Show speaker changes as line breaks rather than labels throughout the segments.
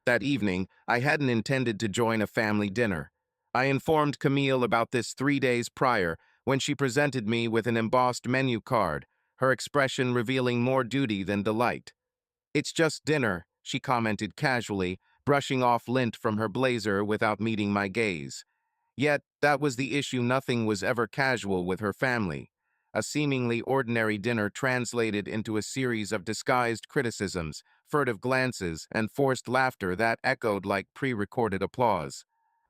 That evening, I hadn't intended to join a family dinner. I informed Camille about this 3 days prior when she presented me with an embossed menu card, her expression revealing more duty than delight. "It's just dinner," she commented casually, brushing off lint from her blazer without meeting my gaze. Yet, that was the issue. Nothing was ever casual with her family. A seemingly ordinary dinner translated into a series of disguised criticisms, furtive glances, and forced laughter that echoed like pre-recorded applause.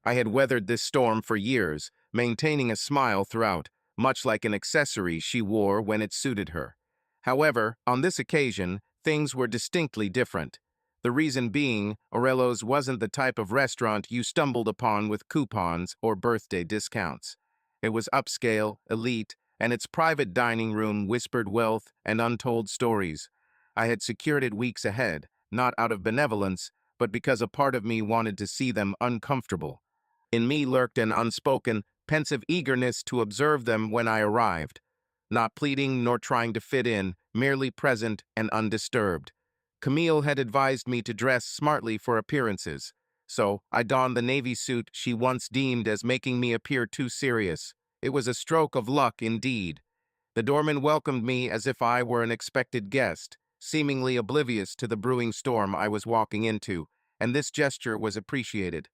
I had weathered this storm for years, maintaining a smile throughout, much like an accessory she wore when it suited her. However, on this occasion, things were distinctly different. The reason being, Orello's wasn't the type of restaurant you stumbled upon with coupons or birthday discounts. It was upscale, elite, and its private dining room whispered wealth and untold stories. I had secured it weeks ahead, not out of benevolence, but because a part of me wanted to see them uncomfortable. In me lurked an unspoken, pensive eagerness to observe them when I arrived, not pleading nor trying to fit in, merely present and undisturbed. Camille had advised me to dress smartly for appearances, so I donned the navy suit she once deemed as making me appear too serious. It was a stroke of luck indeed. The doorman welcomed me as if I were an expected guest, seemingly oblivious to the brewing storm I was walking into, and this gesture was appreciated.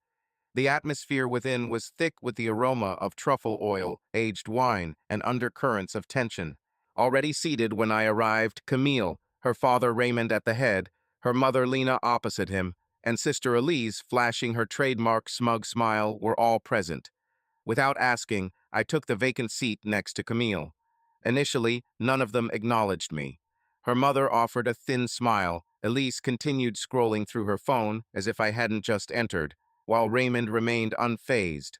The atmosphere within was thick with the aroma of truffle oil, aged wine, and undercurrents of tension. Already seated when I arrived, Camille, her father Raymond at the head, her mother Lena opposite him, and sister Elise flashing her trademark smug smile were all present. Without asking, I took the vacant seat next to Camille. Initially, none of them acknowledged me. Her mother offered a thin smile. Elise continued scrolling through her phone as if I hadn't just entered, while Raymond remained unfazed.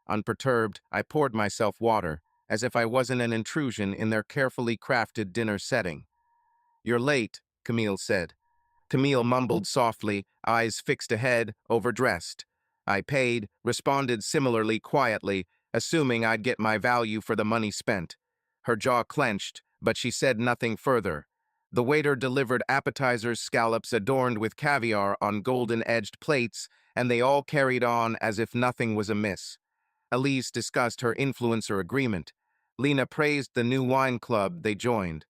Unperturbed, I poured myself water, as if I wasn't an intrusion in their carefully crafted dinner setting. "You're late," Camille said. Camille mumbled softly, eyes fixed ahead, overdressed. I paid, responded similarly quietly, assuming I'd get my value for the money spent. Her jaw clenched, but she said nothing further. The waiter delivered appetizers, scallops adorned with caviar on golden-edged plates, and they all carried on as if nothing was amiss. Elise discussed her influencer agreement. Lena praised the new wine club they joined.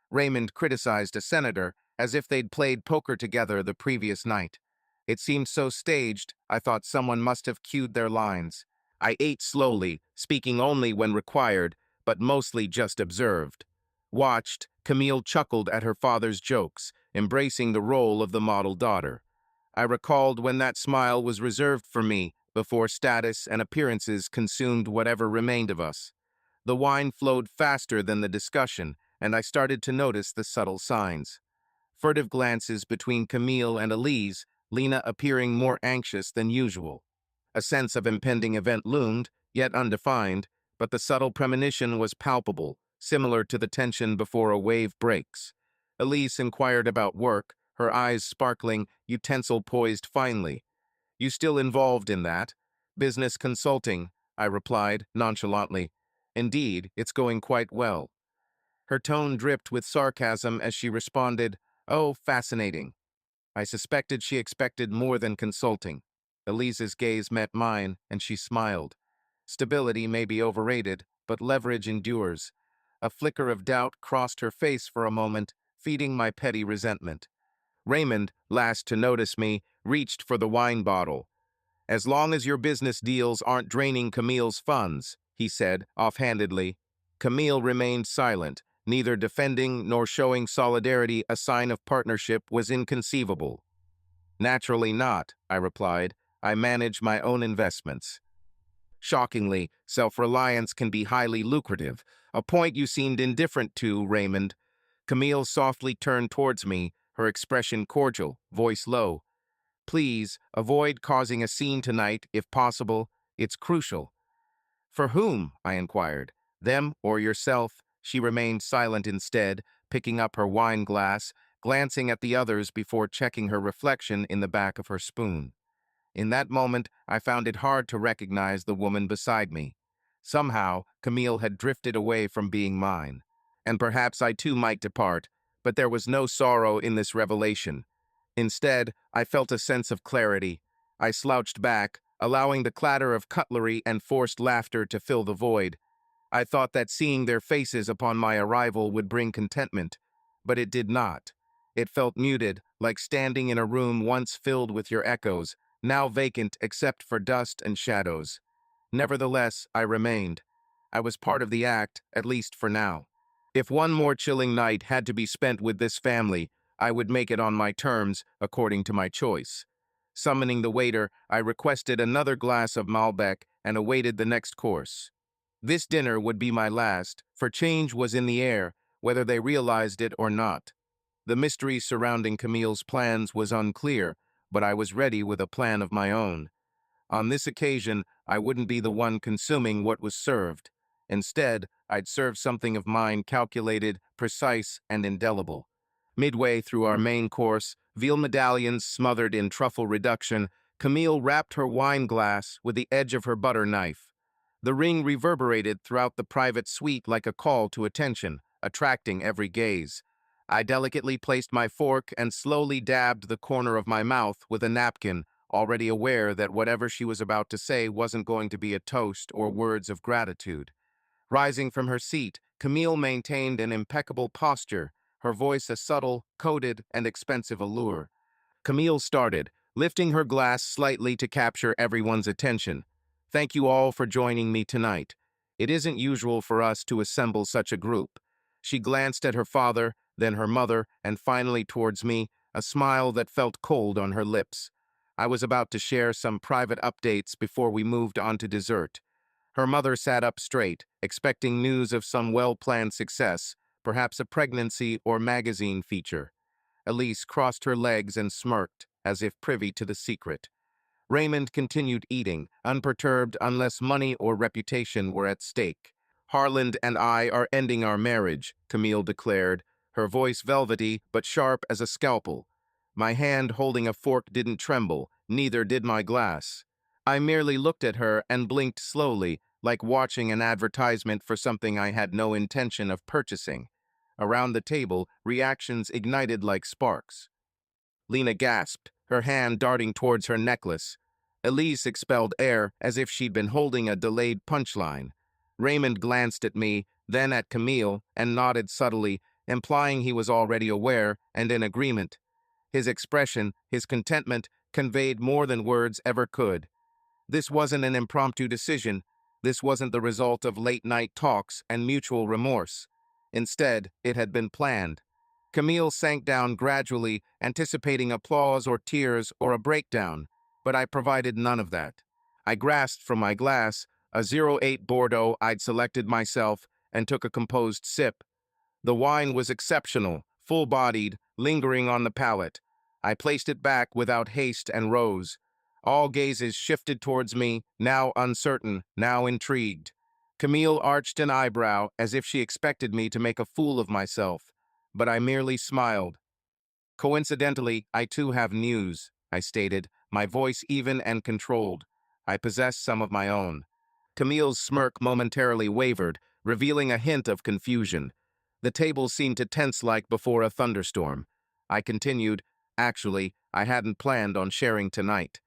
Raymond criticized a senator as if they'd played poker together the previous night. It seemed so staged, I thought someone must have cued their lines. I ate slowly, speaking only when required, but mostly just observed. Watched, Camille chuckled at her father's jokes, embracing the role of the model daughter. I recalled when that smile was reserved for me, before status and appearances consumed whatever remained of us. The wine flowed faster than the discussion, and I started to notice the subtle signs. Furtive glances between Camille and Elise, Lena appearing more anxious than usual. A sense of impending event loomed, yet undefined, but the subtle premonition was palpable, similar to the tension before a wave breaks. Elise inquired about work, her eyes sparkling, utensil poised finely. "You still involved in that?" "Business consulting," I replied, nonchalantly. "Indeed, it's going quite well." Her tone dripped with sarcasm as she responded, "Oh, fascinating." I suspected she expected more than consulting. Elise's gaze met mine, and she smiled. Stability may be overrated, but leverage endures. A flicker of doubt crossed her face for a moment, feeding my petty resentment. Raymond, last to notice me, reached for the wine bottle. "As long as your business deals aren't draining Camille's funds," he said, offhandedly. Camille remained silent. Neither defending nor showing solidarity, a sign of partnership, was inconceivable. "Naturally not," I replied. "I manage my own investments." Shockingly, self-reliance can be highly lucrative, a point you seemed indifferent to, Raymond. Camille softly turned towards me, her expression cordial, voice low. "Please, avoid causing a scene tonight, if possible. It's crucial." "For whom?" I inquired. "Them or yourself?" She remained silent instead, picking up her wine glass, glancing at the others before checking her reflection in the back of her spoon. In that moment, I found it hard to recognize the woman beside me. Somehow, Camille had drifted away from being mine. And perhaps I too might depart, but there was no sorrow in this revelation. Instead, I felt a sense of clarity. I slouched back, allowing the clatter of cutlery and forced laughter to fill the void. I thought that seeing their faces upon my arrival would bring contentment, but it did not. It felt muted, like standing in a room once filled with your echoes, now vacant except for dust and shadows. Nevertheless, I remained. I was part of the act, at least for now. If one more chilling night had to be spent with this family, I would make it on my terms, according to my choice. Summoning the waiter, I requested another glass of Malbec and awaited the next course. This dinner would be my last, for change was in the air, whether they realized it or not. The mystery surrounding Camille's plans was unclear, but I was ready with a plan of my own. On this occasion, I wouldn't be the one consuming what was served. Instead, I'd serve something of mine calculated, precise, and indelible. Midway through our main course, veal medallions smothered in truffle reduction, Camille wrapped her wine glass with the edge of her butter knife. The ring reverberated throughout the private suite like a call to attention, attracting every gaze. I delicately placed my fork and slowly dabbed the corner of my mouth with a napkin, already aware that whatever she was about to say wasn't going to be a toast or words of gratitude. Rising from her seat, Camille maintained an impeccable posture, her voice a subtle, coded, and expensive allure. Camille started, lifting her glass slightly to capture everyone's attention. Thank you all for joining me tonight. It isn't usual for us to assemble such a group. She glanced at her father, then her mother, and finally towards me, a smile that felt cold on her lips. I was about to share some private updates before we moved on to dessert. Her mother sat up straight, expecting news of some well-planned success, perhaps a pregnancy or magazine feature. Elise crossed her legs and smirked, as if privy to the secret. Raymond continued eating, unperturbed unless money or reputation were at stake. Harland and I are ending our marriage, Camille declared, her voice velvety but sharp as a scalpel. My hand holding a fork didn't tremble, neither did my glass. I merely looked at her and blinked slowly, like watching an advertisement for something I had no intention of purchasing. Around the table, reactions ignited like sparks. Lena gasped, her hand darting towards her necklace. Elise expelled air as if she'd been holding a delayed punchline. Raymond glanced at me, then at Camille, and nodded subtly, implying he was already aware and in agreement. His expression, his contentment, conveyed more than words ever could. This wasn't an impromptu decision. This wasn't the result of late-night talks and mutual remorse. Instead, it had been planned. Camille sank down gradually, anticipating applause or tears or a breakdown, but I provided none of that. I grasped from my glass, a 08 Bordeaux I'd selected myself, and took a composed sip. The wine was exceptional, full-bodied, lingering on the palate. I placed it back without haste and rose. All gazes shifted towards me, now uncertain, now intrigued. Camille arched an eyebrow as if she expected me to make a fool of myself, but I merely smiled. Coincidentally, I too have news, I stated, my voice even and controlled. I possess some of my own. Camille's smirk momentarily wavered, revealing a hint of confusion. The table seemed to tense like before a thunderstorm. I continued, actually, I hadn't planned on sharing tonight.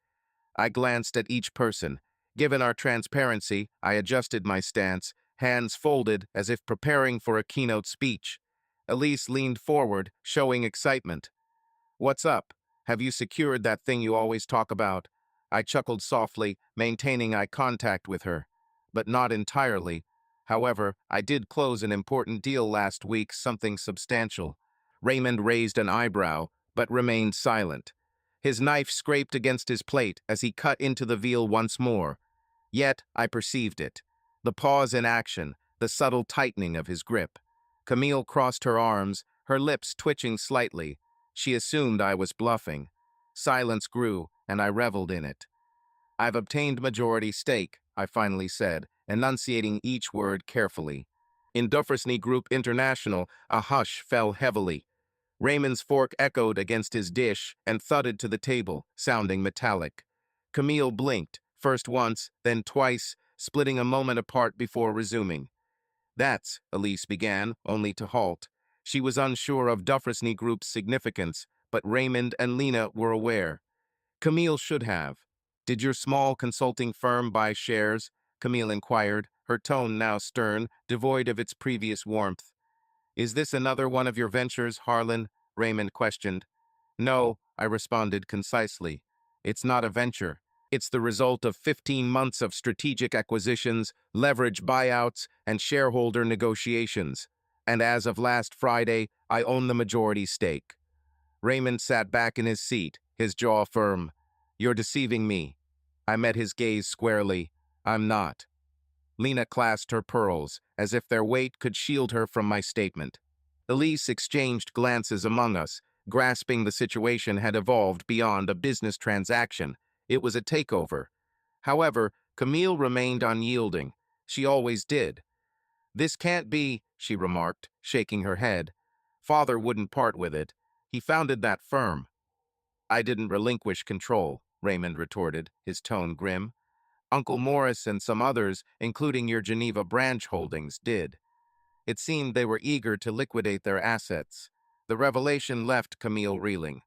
I glanced at each person. Given our transparency, I adjusted my stance, hands folded as if preparing for a keynote speech. Elise leaned forward, showing excitement. What's up? Have you secured that thing you always talk about? I chuckled softly, maintaining eye contact with her. But not entirely. However, I did close an important deal last week, something substantial. Raymond raised an eyebrow, but remained silent. His knife scraped against his plate as he cut into the veal once more. Yet I perceived it. The pause in action, the subtle tightening of his grip. Camille crossed her arms, her lips twitching slightly. She assumed I was bluffing. Silence grew, and I reveled in it. I've obtained majority stake, I finally said, enunciating each word carefully. In Dufresne Group International, a hush fell heavily. Raymond's fork echoed against his dish and thudded to the table, sounding metallic. Camille blinked, first once, then twice, splitting a moment apart before resuming. Elise began, only to halt. She was unsure of Dufresne Group's significance, but Raymond and Lena were aware. Camille should have. Did your small consulting firm buy shares? Camille inquired, her tone now stern, devoid of its previous warmth. Is this another one of your ventures, Harlan? Raymond questioned. No, I responded concisely. It's not a venture. It's the result of 15 months of strategic acquisitions, leverage buyouts, and shareholder negotiations. And as of last Friday, I own the majority stake. Raymond sat back in his seat, his jaw firm. You're deceiving me. I met his gaze squarely. I'm not. Lena clasped her pearls, as if their weight could shield her from my statement. Elise exchanged glances among us, grasping the situation had evolved beyond a business transaction. It was a takeover. However, Camille remained unyielding. She always did. This can't be, she remarked, shaking her head. Father wouldn't part with it. He founded that firm. I didn't relinquish control, Raymond retorted, his tone grim. Uncle Morris and some others, including your Geneva branch holdings, did. It seemed they were eager to liquidate their assets. The revelation left Camille reeling.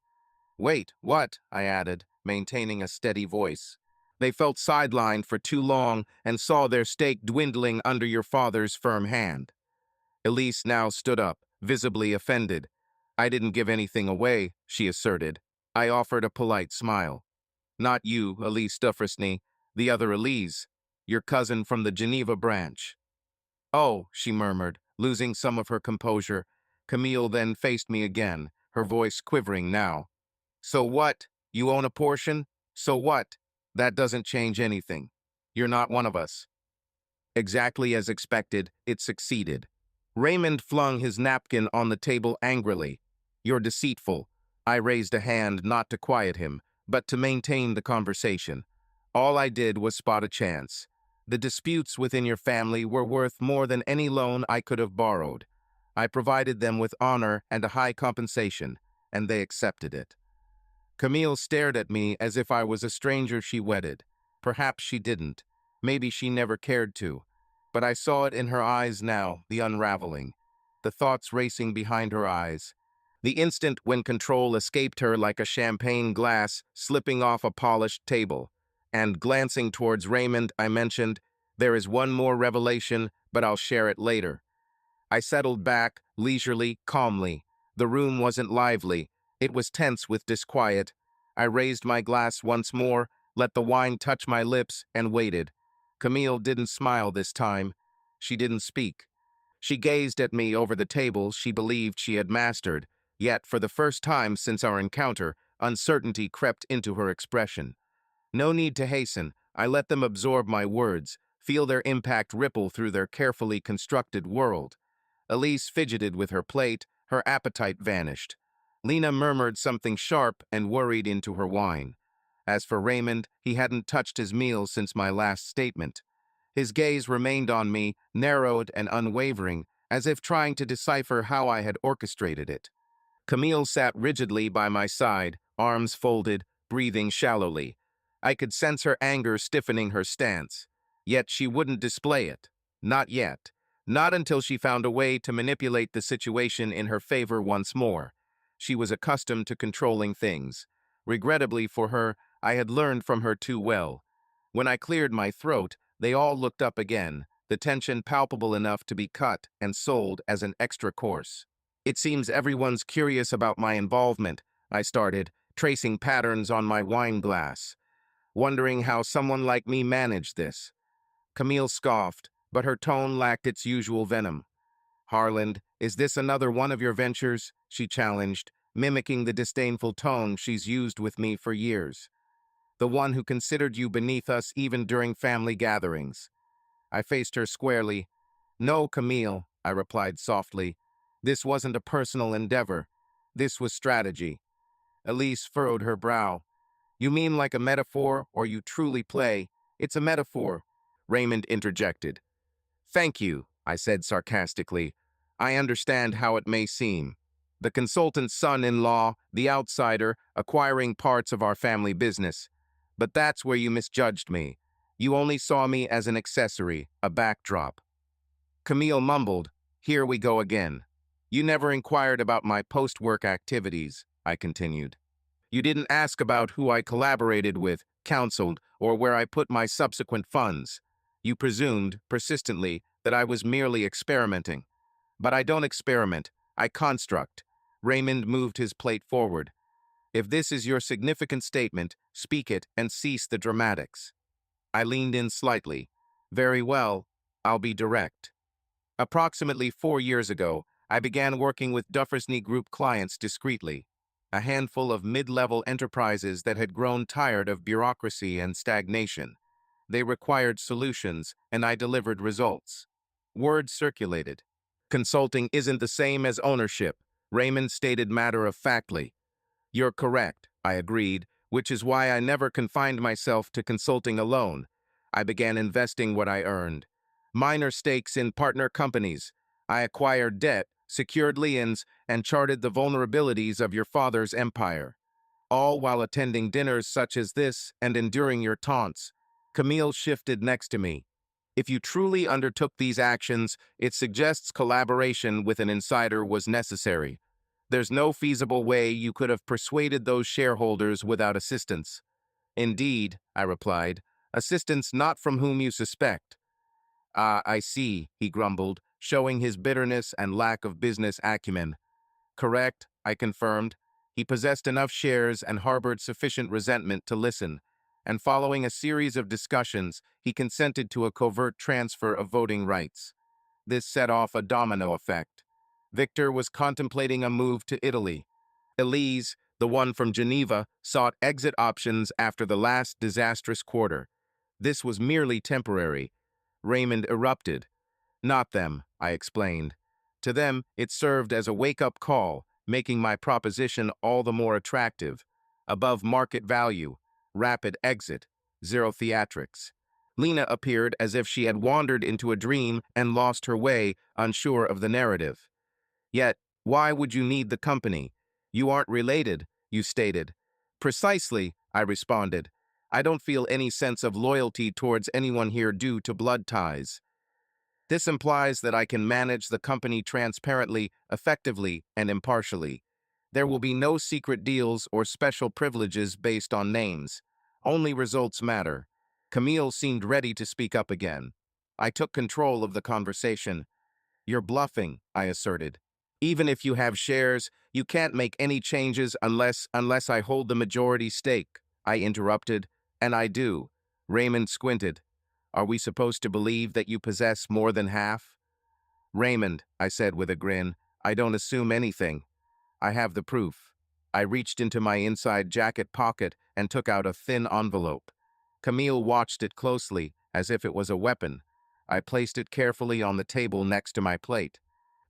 Wait, what? I added, maintaining a steady voice. They felt sidelined for too long and saw their stake dwindling under your father's firm hand. Elise now stood up, visibly offended. I didn't give anything away, she asserted. I offered a polite smile. Not you, Elise Dufresne, the other Elise, your cousin from the Geneva branch. Oh, she murmured, losing some of her composure. Camille then faced me again, her voice quivering now. So what? You own a portion? So what? That doesn't change anything. You're not one of us. Exactly as expected, it succeeded. Raymond flung his napkin on the table angrily. You're deceitful. I raised a hand not to quiet him, but to maintain the conversation. All I did was spot a chance. The disputes within your family were worth more than any loan I could have borrowed. I provided them with honor and a high compensation, and they accepted it. Camille stared at me as if I was a stranger she wedded. Perhaps she didn't. Maybe she never cared to. But I saw it in her eyes now, the unraveling. The thoughts racing behind her eyes. The instant when control escaped her like a champagne glass slipping off a polished table. And glancing towards Raymond, I mentioned, there is one more revelation, but I'll share it later. I settled back, leisurely, calmly. The room wasn't lively. It was tense with disquiet. I raised my glass once more, let the wine touch my lips, and waited. Camille didn't smile this time. She didn't speak. She gazed at me over the table she believed she had mastered, yet for the first time since our encounter, uncertainty crept into her expression. No need to hasten. I let them absorb my words, feel their impact ripple through their carefully constructed world. Elise fidgeted with her plate, her appetite vanished. Lena murmured something sharp and worried into her wine. As for Raymond, he hadn't touched his meal since my last statement. His gaze remained on me, narrowed and unwavering, as if trying to decipher how I had orchestrated it. Camille sat rigidly by my side, arms folded, breathing shallowly. I could sense her anger stiffening her stance. Yet she wouldn't display it. Not yet. Not until she found a way to manipulate the situation in her favor once more. She was accustomed to controlling things. Regrettably for her, I had learned from her too well. When I cleared my throat, they all looked up again, the tension palpable enough to be cut and sold as an extra course. It seems everyone's curious about my involvement, I started, tracing patterns on my wine glass, wondering how someone like me managed this. Camille scoffed, but her tone lacked its usual venom. Harlan, is this another one of your ventures? She challenged, mimicking the disdainful tone she's used with me for years. The one who considered you beneath us even during family gatherings. I faced her squarely. No, Camille, I replied softly. This wasn't a personal endeavor. This was strategy. Elise furrowed her brow. You mean like a metaphor, or you truly play? It's a metaphor, Raymond interjected. Thank you, I said sarcastically. I understand how it may seem. The consultant's son-in-law, the outsider, acquiring parts of our family business. But that's where you misjudged me. You only saw me as an accessory, a backdrop. Camille mumbled, here we go again. You never inquired about my post-work activities, I continued. You didn't ask about who I collaborated with, counseled, or where I put my subsequent funds. You presumed, persistently, that I was merely experimenting. But I don't experiment, I construct. Raymond moved his plate forward. If this is your significant statement, speak it and cease the dramatics. I leaned in slightly. Very well, I'll be direct. Approximately 4 years ago, I began working with Dufresne Group clients discreetly, a handful of mid-level enterprises that had grown tired of bureaucracy and stagnation. They required solutions, and I delivered results. Word circulated. Consulting isn't the same as ownership, Raymond stated matter-of-factly. You're correct, I agreed, which is why I never confined myself to consulting alone. I began investing what I earned. Minor stakes in partner companies. I acquired debt, secured liens, and charted the vulnerabilities of your father's empire. All while attending dinners such as this and enduring your taunts. Camille shifted next to me. If you truly undertook these actions, it suggests collaboration with an insider was necessary. There's no feasible way you could have persuaded those shareholders without assistance. Indeed, I replied, assistance not from whom you suspect. Ah, I see, he grumbled, showing his bitterness and lack of business acumen. Correct, I confirmed. He possessed enough shares and harbored sufficient resentment to listen, and following a series of discussions, he consented to a covert transfer of voting rights. This set off a domino effect. Victor was contemplating a move to Italy. Elise, the one from Geneva, sought exit options after the last disastrous quarter. This was merely temporary. Raymond erupted. Not them, I explained. To them, it served as a wake-up call, making my proposition all the more attractive. Above market value, rapid exit, zero theatrics. Lena appeared as if she had wandered into a dream and lost her way, unsure of the narrative. Yet, why would you need the company? You aren't related, you stated. Precisely, I responded. I don't feel any sense of loyalty towards anyone here due to blood ties. This implies that I can manage the company transparently, effectively, and impartially. There will be no secret deals or special privileges based on names. Only results matter. Camille seemed ready to speak up again. I took control of the conversation. You're bluffing, I asserted. Even if you have shares, you can't make any changes unless I hold the majority stake, I interrupted. And I do. Raymond squinted. Are we supposed to believe that you possess more than half? Raymond, I said with a grin, I don't assume anything. I have the proof. I reached into my inside jacket pocket and took out a thin envelope. Camille watched it closely, as if it was a weapon. I placed it carefully on the table next to my plate.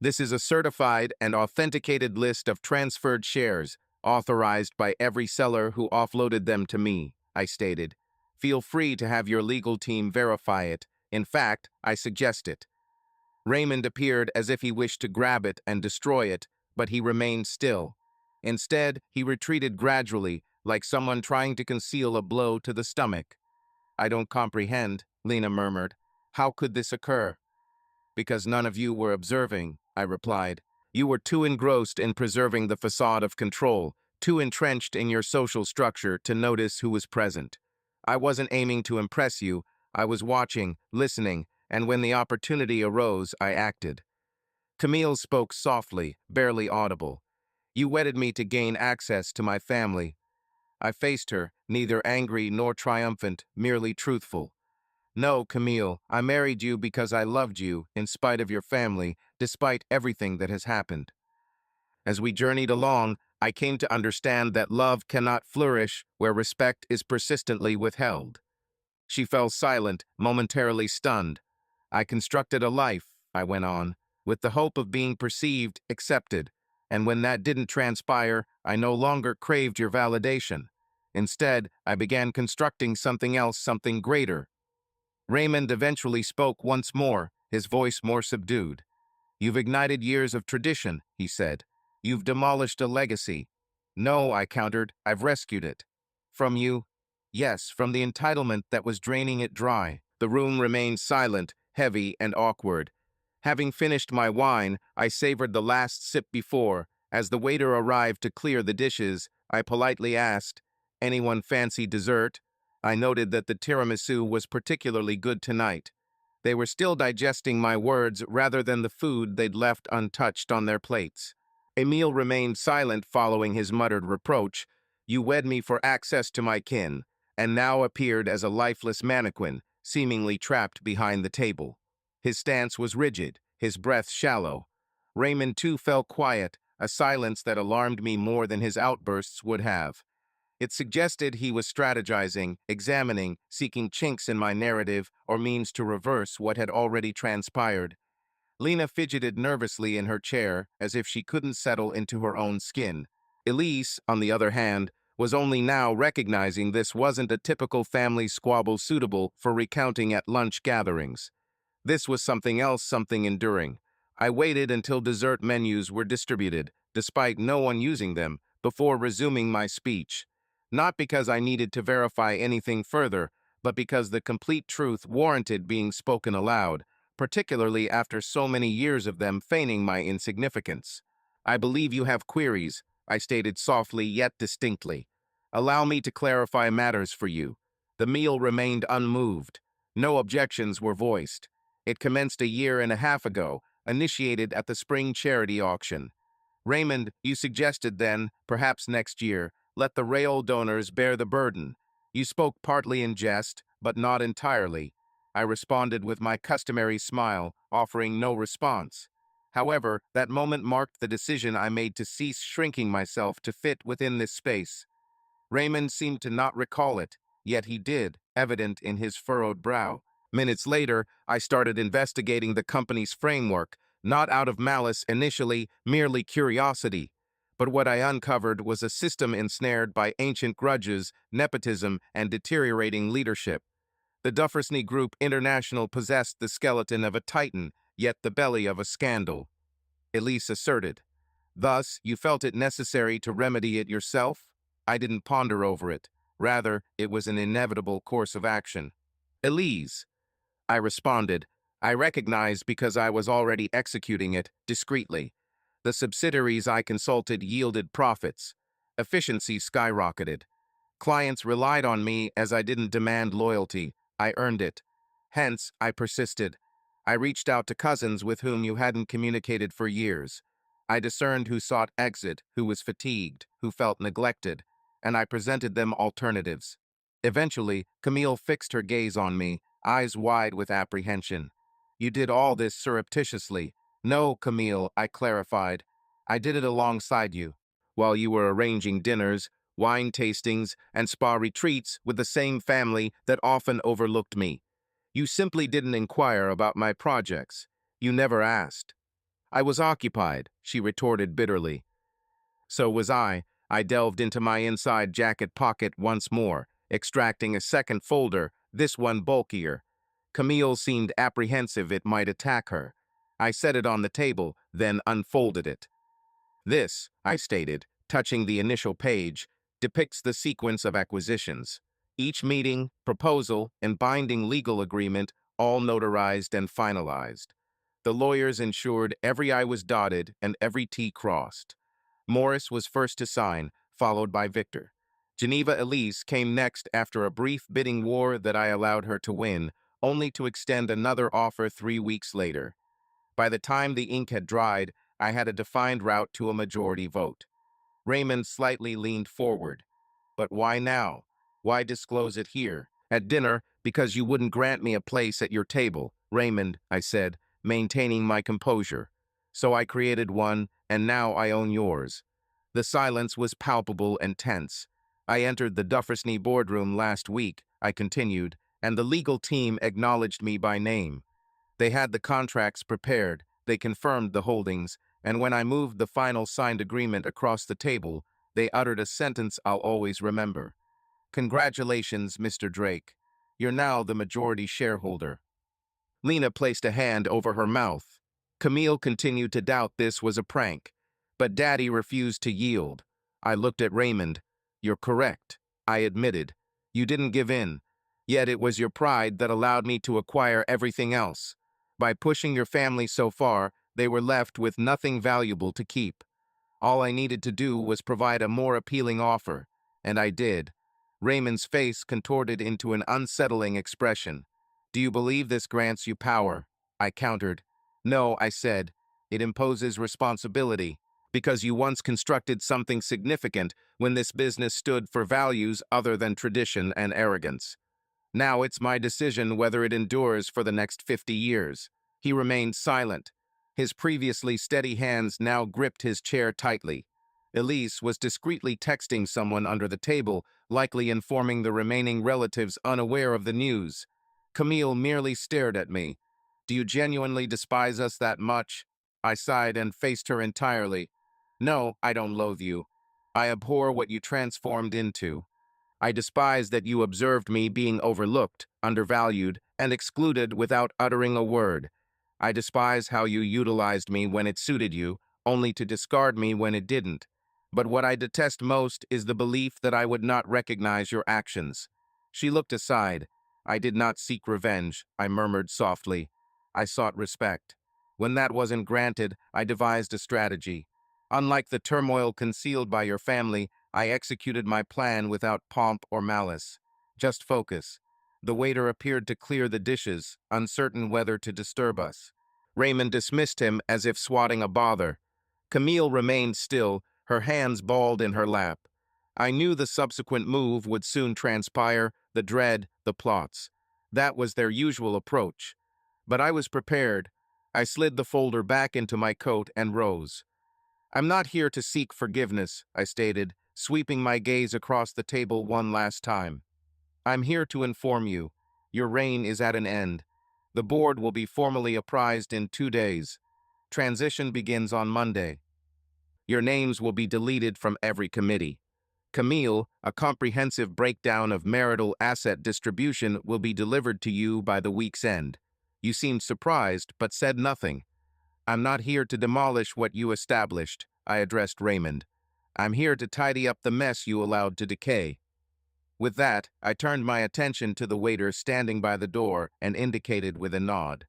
This is a certified and authenticated list of transferred shares, authorized by every seller who offloaded them to me, I stated. Feel free to have your legal team verify it. In fact, I suggest it. Raymond appeared as if he wished to grab it and destroy it, but he remained still. Instead, he retreated gradually, like someone trying to conceal a blow to the stomach. I don't comprehend, Lena murmured. How could this occur? Because none of you were observing, I replied. You were too engrossed in preserving the facade of control, too entrenched in your social structure to notice who was present. I wasn't aiming to impress you. I was watching, listening, and when the opportunity arose, I acted. Camille spoke softly, barely audible. You wedded me to gain access to my family. I faced her, neither angry nor triumphant, merely truthful. No, Camille, I married you because I loved you, in spite of your family, despite everything that has happened. As we journeyed along, I came to understand that love cannot flourish where respect is persistently withheld. She fell silent, momentarily stunned. I constructed a life, I went on, with the hope of being perceived, accepted, and when that didn't transpire, I no longer craved your validation. Instead, I began constructing something else, something greater. Raymond eventually spoke once more, his voice more subdued. You've ignited years of tradition, he said. You've demolished a legacy. No, I countered, I've rescued it. From you? Yes, from the entitlement that was draining it dry. The room remained silent, heavy, and awkward. Having finished my wine, I savored the last sip before, As the waiter arrived to clear the dishes, I politely asked, "Anyone fancy dessert?" I noted that the tiramisu was particularly good tonight. They were still digesting my words rather than the food they'd left untouched on their plates. Emile remained silent following his muttered reproach. "You wed me for access to my kin," and now appeared as a lifeless mannequin, seemingly trapped behind the table. His stance was rigid, his breath shallow. Raymond too fell quiet, a silence that alarmed me more than his outbursts would have. It suggested he was strategizing, examining, seeking chinks in my narrative or means to reverse what had already transpired. Lena fidgeted nervously in her chair, as if she couldn't settle into her own skin. Elise, on the other hand, was only now recognizing this wasn't a typical family squabble suitable for recounting at lunch gatherings. This was something else, something enduring. I waited until dessert menus were distributed, despite no one using them, before resuming my speech. Not because I needed to verify anything further, but because the complete truth warranted being spoken aloud, particularly after so many years of them feigning my insignificance. "I believe you have queries," I stated softly yet distinctly. "Allow me to clarify matters for you." The meal remained unmoved. No objections were voiced. It commenced a year and a half ago, initiated at the spring charity auction. "Raymond, you suggested then, perhaps next year, let the rail donors bear the burden. You spoke partly in jest, but not entirely." I responded with my customary smile, offering no response. However, that moment marked the decision I made to cease shrinking myself to fit within this space. Raymond seemed to not recall it, yet he did, evident in his furrowed brow. Minutes later, I started investigating the company's framework, not out of malice initially, merely curiosity. But what I uncovered was a system ensnared by ancient grudges, nepotism, and deteriorating leadership. The Duffersney Group International possessed the skeleton of a titan, yet the belly of a scandal, Elise asserted. "Thus, you felt it necessary to remedy it yourself?" I didn't ponder over it. Rather, it was an inevitable course of action. "Elise," I responded. I recognized because I was already executing it discreetly. The subsidiaries I consulted yielded profits. Efficiency skyrocketed. Clients relied on me as I didn't demand loyalty. I earned it. Hence, I persisted. I reached out to cousins with whom you hadn't communicated for years. I discerned who sought exit, who was fatigued, who felt neglected, and I presented them alternatives. Eventually, Camille fixed her gaze on me, eyes wide with apprehension. "You did all this surreptitiously." "No, Camille," I clarified. "I did it alongside you, while you were arranging dinners, wine tastings, and spa retreats with the same family that often overlooked me. You simply didn't inquire about my projects. You never asked." "I was occupied," she retorted bitterly. So was I. I delved into my inside jacket pocket once more, extracting a second folder, this one bulkier. Camille seemed apprehensive it might attack her. I set it on the table, then unfolded it. "This," I stated, touching the initial page, "depicts the sequence of acquisitions. Each meeting, proposal, and binding legal agreement, all notarized and finalized. The lawyers ensured every I was dotted and every T crossed. Morris was first to sign, followed by Victor. Geneva Elise came next after a brief bidding war that I allowed her to win, only to extend another offer 3 weeks later. By the time the ink had dried, I had a defined route to a majority vote. Raymond slightly leaned forward. "But why now? Why disclose it here?" "At dinner, because you wouldn't grant me a place at your table, Raymond," I said, maintaining my composure. "So I created one, and now I own yours." The silence was palpable and tense. "I entered the Duffersney boardroom last week," I continued, "and the legal team acknowledged me by name. They had the contracts prepared, they confirmed the holdings, and when I moved the final signed agreement across the table, they uttered a sentence I'll always remember. 'Congratulations, Mr. Drake. You're now the majority shareholder.'" Lena placed a hand over her mouth. Camille continued to doubt this was a prank, but Daddy refused to yield. I looked at Raymond. "You're correct," I admitted. "You didn't give in. Yet it was your pride that allowed me to acquire everything else. By pushing your family so far, they were left with nothing valuable to keep." All I needed to do was provide a more appealing offer, and I did. Raymond's face contorted into an unsettling expression. Do you believe this grants you power? I countered. No, I said. It imposes responsibility, because you once constructed something significant when this business stood for values other than tradition and arrogance. Now it's my decision whether it endures for the next 50 years. He remained silent. His previously steady hands now gripped his chair tightly. Elise was discreetly texting someone under the table, likely informing the remaining relatives unaware of the news. Camille merely stared at me. Do you genuinely despise us that much? I sighed and faced her entirely. No, I don't loathe you. I abhor what you transformed into. I despise that you observed me being overlooked, undervalued, and excluded without uttering a word. I despise how you utilized me when it suited you, only to discard me when it didn't. But what I detest most is the belief that I would not recognize your actions. She looked aside. I did not seek revenge, I murmured softly. I sought respect. When that wasn't granted, I devised a strategy. Unlike the turmoil concealed by your family, I executed my plan without pomp or malice. Just focus. The waiter appeared to clear the dishes, uncertain whether to disturb us. Raymond dismissed him as if swatting a bother. Camille remained still, her hands balled in her lap. I knew the subsequent move would soon transpire, the dread, the plots. That was their usual approach. But I was prepared. I slid the folder back into my coat and rose. I'm not here to seek forgiveness, I stated, sweeping my gaze across the table one last time. I'm here to inform you. Your reign is at an end. The board will be formally apprised in 2 days. Transition begins on Monday. Your names will be deleted from every committee. Camille, a comprehensive breakdown of marital asset distribution will be delivered to you by the week's end. You seemed surprised, but said nothing. I'm not here to demolish what you established, I addressed Raymond. I'm here to tidy up the mess you allowed to decay. With that, I turned my attention to the waiter standing by the door and indicated with a nod.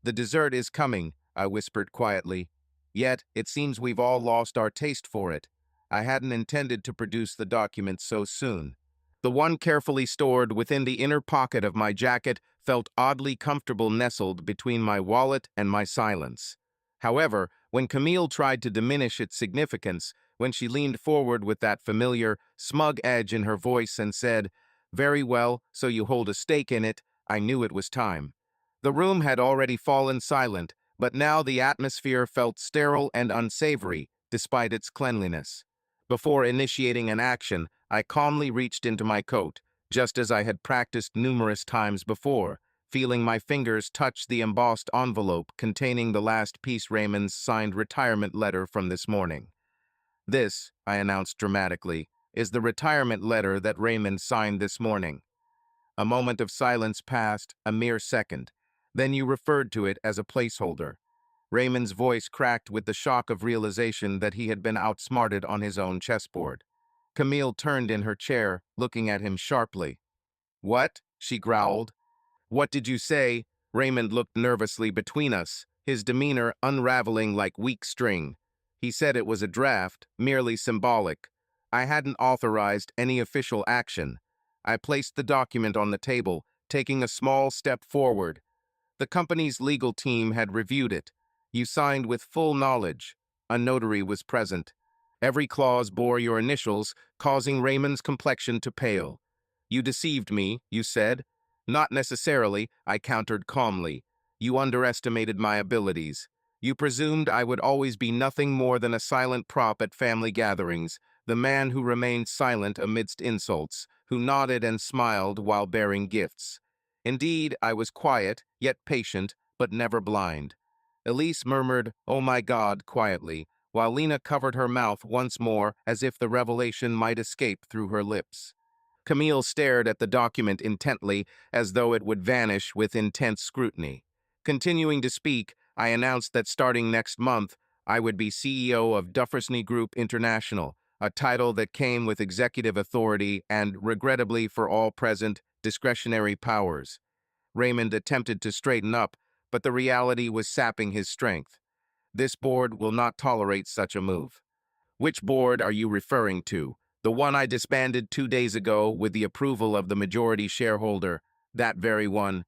The dessert is coming, I whispered quietly. Yet, it seems we've all lost our taste for it. I hadn't intended to produce the document so soon. The one carefully stored within the inner pocket of my jacket felt oddly comfortable nestled between my wallet and my silence. However, when Camille tried to diminish its significance, when she leaned forward with that familiar, smug edge in her voice and said, "Very well, so you hold a stake in it," I knew it was time. The room had already fallen silent, but now the atmosphere felt sterile and unsavory, despite its cleanliness. Before initiating an action, I calmly reached into my coat, just as I had practiced numerous times before, feeling my fingers touch the embossed envelope containing the last piece Raymond's signed retirement letter from this morning. This, I announced dramatically, is the retirement letter that Raymond signed this morning. A moment of silence passed, a mere second. Then you referred to it as a placeholder. Raymond's voice cracked with the shock of realization that he had been outsmarted on his own chessboard. Camille turned in her chair, looking at him sharply. "What?" she growled. "What did you say?" Raymond looked nervously between us, his demeanor unraveling like weak string. He said it was a draft, merely symbolic. I hadn't authorized any official action. I placed the document on the table, taking a small step forward. The company's legal team had reviewed it. You signed with full knowledge. A notary was present. Every clause bore your initials, causing Raymond's complexion to pale. You deceived me, you said. Not necessarily, I countered calmly. You underestimated my abilities. You presumed I would always be nothing more than a silent prop at family gatherings, the man who remained silent amidst insults, who nodded and smiled while bearing gifts. Indeed, I was quiet, yet patient, but never blind. Elise murmured, "Oh my God," quietly, while Lena covered her mouth once more as if the revelation might escape through her lips. Camille stared at the document intently, as though it would vanish with intense scrutiny. Continuing to speak, I announced that starting next month, I would be CEO of Dufresne Group International, a title that came with executive authority and, regrettably for all present, discretionary powers. Raymond attempted to straighten up, but the reality was sapping his strength. This board will not tolerate such a move. Which board are you referring to? The one I disbanded 2 days ago with the approval of the majority shareholder, that very one.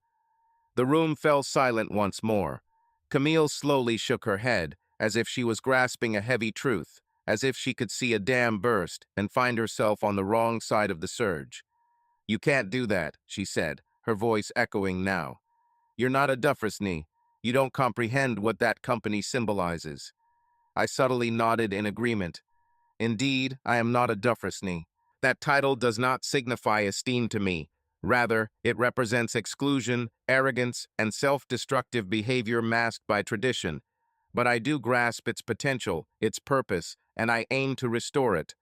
The room fell silent once more. Camille slowly shook her head, as if she was grasping a heavy truth, as if she could see a dam burst and find herself on the wrong side of the surge. You can't do that, she said, her voice echoing now. You're not a Dufresne. You don't comprehend what that company symbolizes. I subtly nodded in agreement. Indeed, I am not a Dufresne. That title does not signify esteem to me. Rather, it represents exclusion, arrogance, and self-destructive behavior masked by tradition. But I do grasp its potential, its purpose, and I aim to restore it.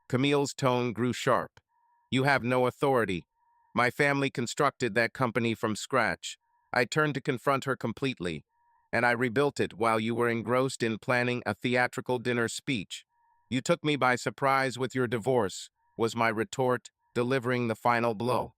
Camille's tone grew sharp. You have no authority. My family constructed that company from scratch. I turned to confront her completely, and I rebuilt it while you were engrossed in planning a theatrical dinner speech. You took me by surprise with your divorce, was my retort, delivering the final blow.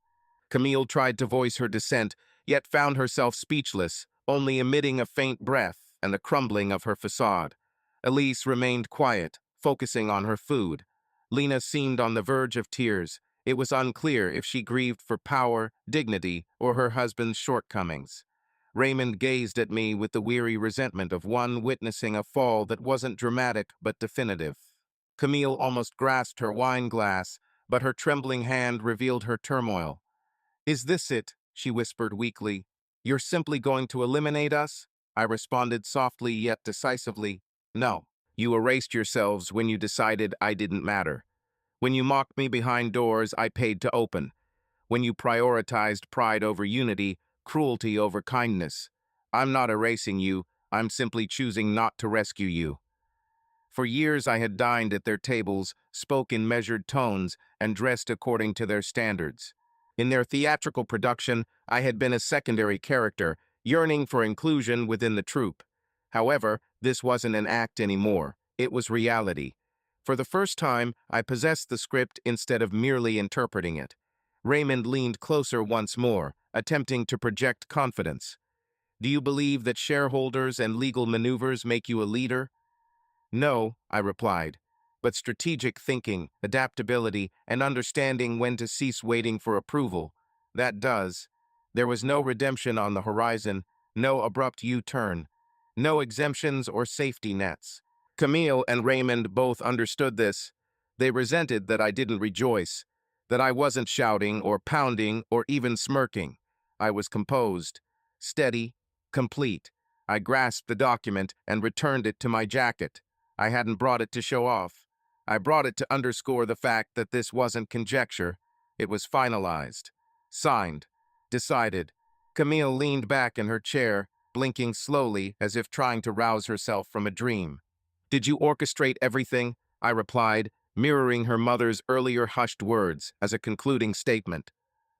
Camille tried to voice her dissent, yet found herself speechless, only emitting a faint breath and the crumbling of her facade. Elise remained quiet, focusing on her food. Lena seemed on the verge of tears. It was unclear if she grieved for power, dignity, or her husband's shortcomings. Raymond gazed at me with the weary resentment of one witnessing a fall that wasn't dramatic but definitive. Camille almost grasped her wine glass, but her trembling hand revealed her turmoil. Is this it? She whispered weakly. You're simply going to eliminate us? I responded softly yet decisively. No. You erased yourselves when you decided I didn't matter. When you mocked me behind doors I paid to open. When you prioritized pride over unity, cruelty over kindness. I'm not erasing you, I'm simply choosing not to rescue you. For years I had dined at their tables, spoke in measured tones, and dressed according to their standards. In their theatrical production, I had been a secondary character, yearning for inclusion within the troupe. However, this wasn't an act anymore. It was reality. For the first time, I possessed the script instead of merely interpreting it. Raymond leaned closer once more, attempting to project confidence. Do you believe that shareholders and legal maneuvers make you a leader? No, I replied, but strategic thinking, adaptability, and understanding when to cease waiting for approval, that does. There was no redemption on the horizon, no abrupt U-turn, no exemptions or safety nets. Camille and Raymond both understood this. They resented that I didn't rejoice, that I wasn't shouting or pounding or even smirking. I was composed, steady, complete. I grasped the document and returned it to my jacket. I hadn't brought it to show off. I brought it to underscore the fact that this wasn't conjecture. It was finalized. Signed. Decided. Camille leaned back in her chair, blinking slowly as if trying to rouse herself from a dream. Did you orchestrate everything? I replied, mirroring her mother's earlier hushed words as a concluding statement.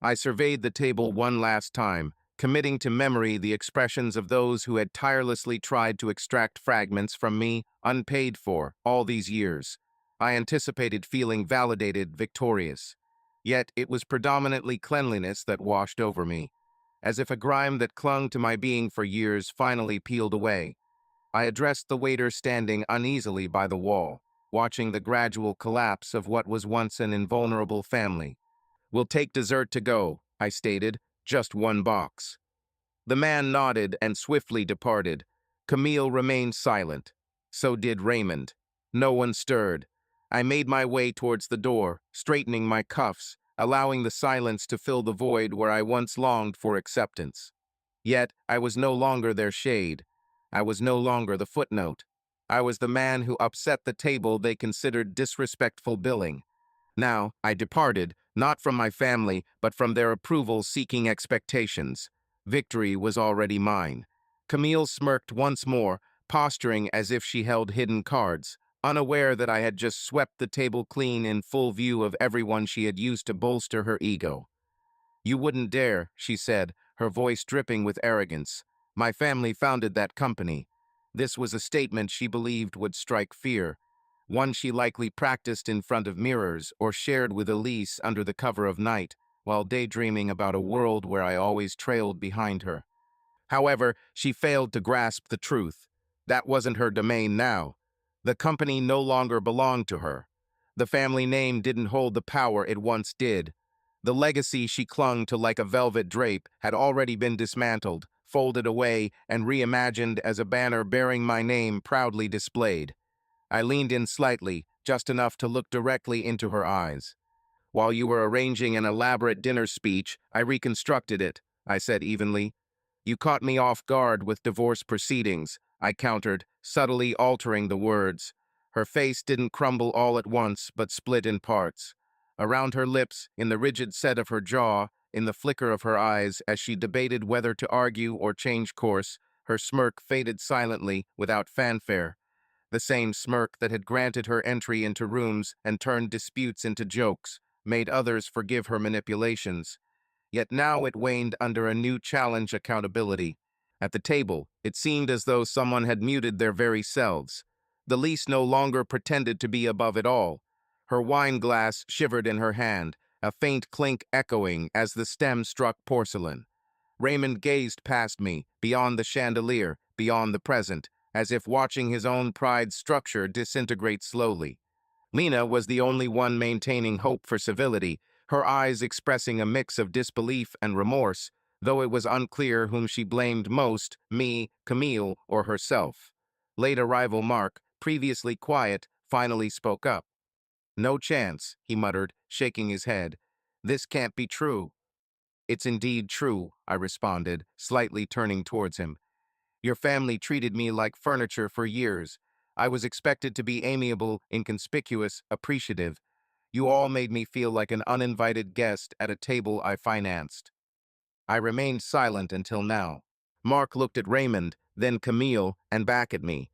I surveyed the table one last time, committing to memory the expressions of those who had tirelessly tried to extract fragments from me, unpaid for, all these years. I anticipated feeling validated, victorious. Yet it was predominantly cleanliness that washed over me, as if a grime that clung to my being for years finally peeled away. I addressed the waiter standing uneasily by the wall, watching the gradual collapse of what was once an invulnerable family. We'll take dessert to go, I stated, just one box. The man nodded and swiftly departed. Camille remained silent. So did Raymond. No one stirred. I made my way towards the door, straightening my cuffs, allowing the silence to fill the void where I once longed for acceptance. Yet I was no longer their shade. I was no longer the footnote. I was the man who upset the table they considered disrespectful billing. Now, I departed, not from my family, but from their approval-seeking expectations. Victory was already mine. Camille smirked once more, posturing as if she held hidden cards, unaware that I had just swept the table clean in full view of everyone she had used to bolster her ego. You wouldn't dare, she said, her voice dripping with arrogance. My family founded that company. This was a statement she believed would strike fear, one she likely practiced in front of mirrors or shared with Elise under the cover of night, while daydreaming about a world where I always trailed behind her. However, she failed to grasp the truth. That wasn't her domain now. The company no longer belonged to her. The family name didn't hold the power it once did. The legacy she clung to like a velvet drape had already been dismantled, folded away, and reimagined as a banner bearing my name proudly displayed. I leaned in slightly, just enough to look directly into her eyes. "While you were arranging an elaborate dinner speech, I reconstructed it," I said evenly. "You caught me off guard with divorce proceedings," I countered, subtly altering the words. Her face didn't crumble all at once, but split in parts. Around her lips, in the rigid set of her jaw, in the flicker of her eyes, as she debated whether to argue or change course, her smirk faded silently, without fanfare. The same smirk that had granted her entry into rooms and turned disputes into jokes, made others forgive her manipulations. Yet now it waned under a new challenge: accountability. At the table, it seemed as though someone had muted their very selves. The lease no longer pretended to be above it all. Her wine glass shivered in her hand, a faint clink echoing as the stem struck porcelain. Raymond gazed past me, beyond the chandelier, beyond the present, as if watching his own pride's structure disintegrate slowly. Lena was the only one maintaining hope for civility, her eyes expressing a mix of disbelief and remorse, though it was unclear whom she blamed most, me, Camille, or herself. Late arrival Mark, previously quiet, finally spoke up. "No chance," he muttered, shaking his head. "This can't be true." "It's indeed true," I responded, slightly turning towards him. "Your family treated me like furniture for years. I was expected to be amiable, inconspicuous, appreciative. You all made me feel like an uninvited guest at a table I financed." I remained silent until now. Mark looked at Raymond, then Camille, and back at me.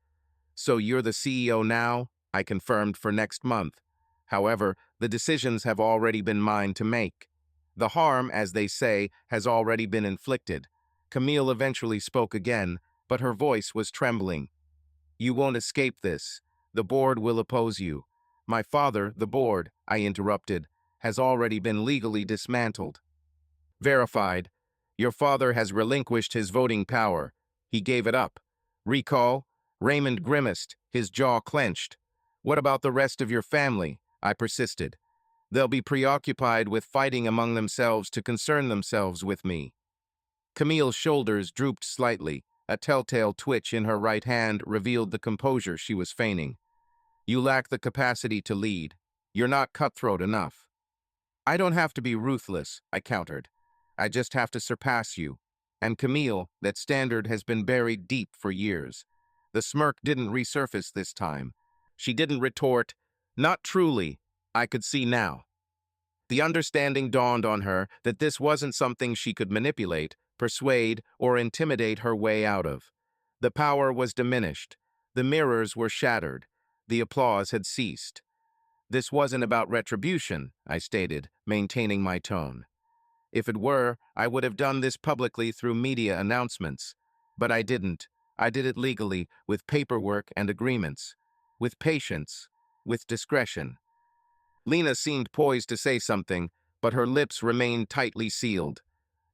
"So you're the CEO now?" I confirmed, "for next month. However, the decisions have already been mine to make. The harm, as they say, has already been inflicted." Camille eventually spoke again, but her voice was trembling. "You won't escape this. The board will oppose you." "My father, the board," I interrupted, "has already been legally dismantled." "Verified. Your father has relinquished his voting power. He gave it up." "Recall?" Raymond grimaced, his jaw clenched. "What about the rest of your family?" I persisted. "They'll be preoccupied with fighting among themselves to concern themselves with me." Camille's shoulders drooped slightly. A telltale twitch in her right hand revealed the composure she was feigning. "You lack the capacity to lead. You're not cutthroat enough." "I don't have to be ruthless," I countered. "I just have to surpass you. And Camille, that standard has been buried deep for years." The smirk didn't resurface this time. She didn't retort. Not truly. I could see now. The understanding dawned on her that this wasn't something she could manipulate, persuade, or intimidate her way out of. The power was diminished. The mirrors were shattered. The applause had ceased. "This wasn't about retribution," I stated, maintaining my tone. "If it were, I would have done this publicly through media announcements. But I didn't. I did it legally, with paperwork and agreements. With patience. With discretion." Lena seemed poised to say something, but her lips remained tightly sealed.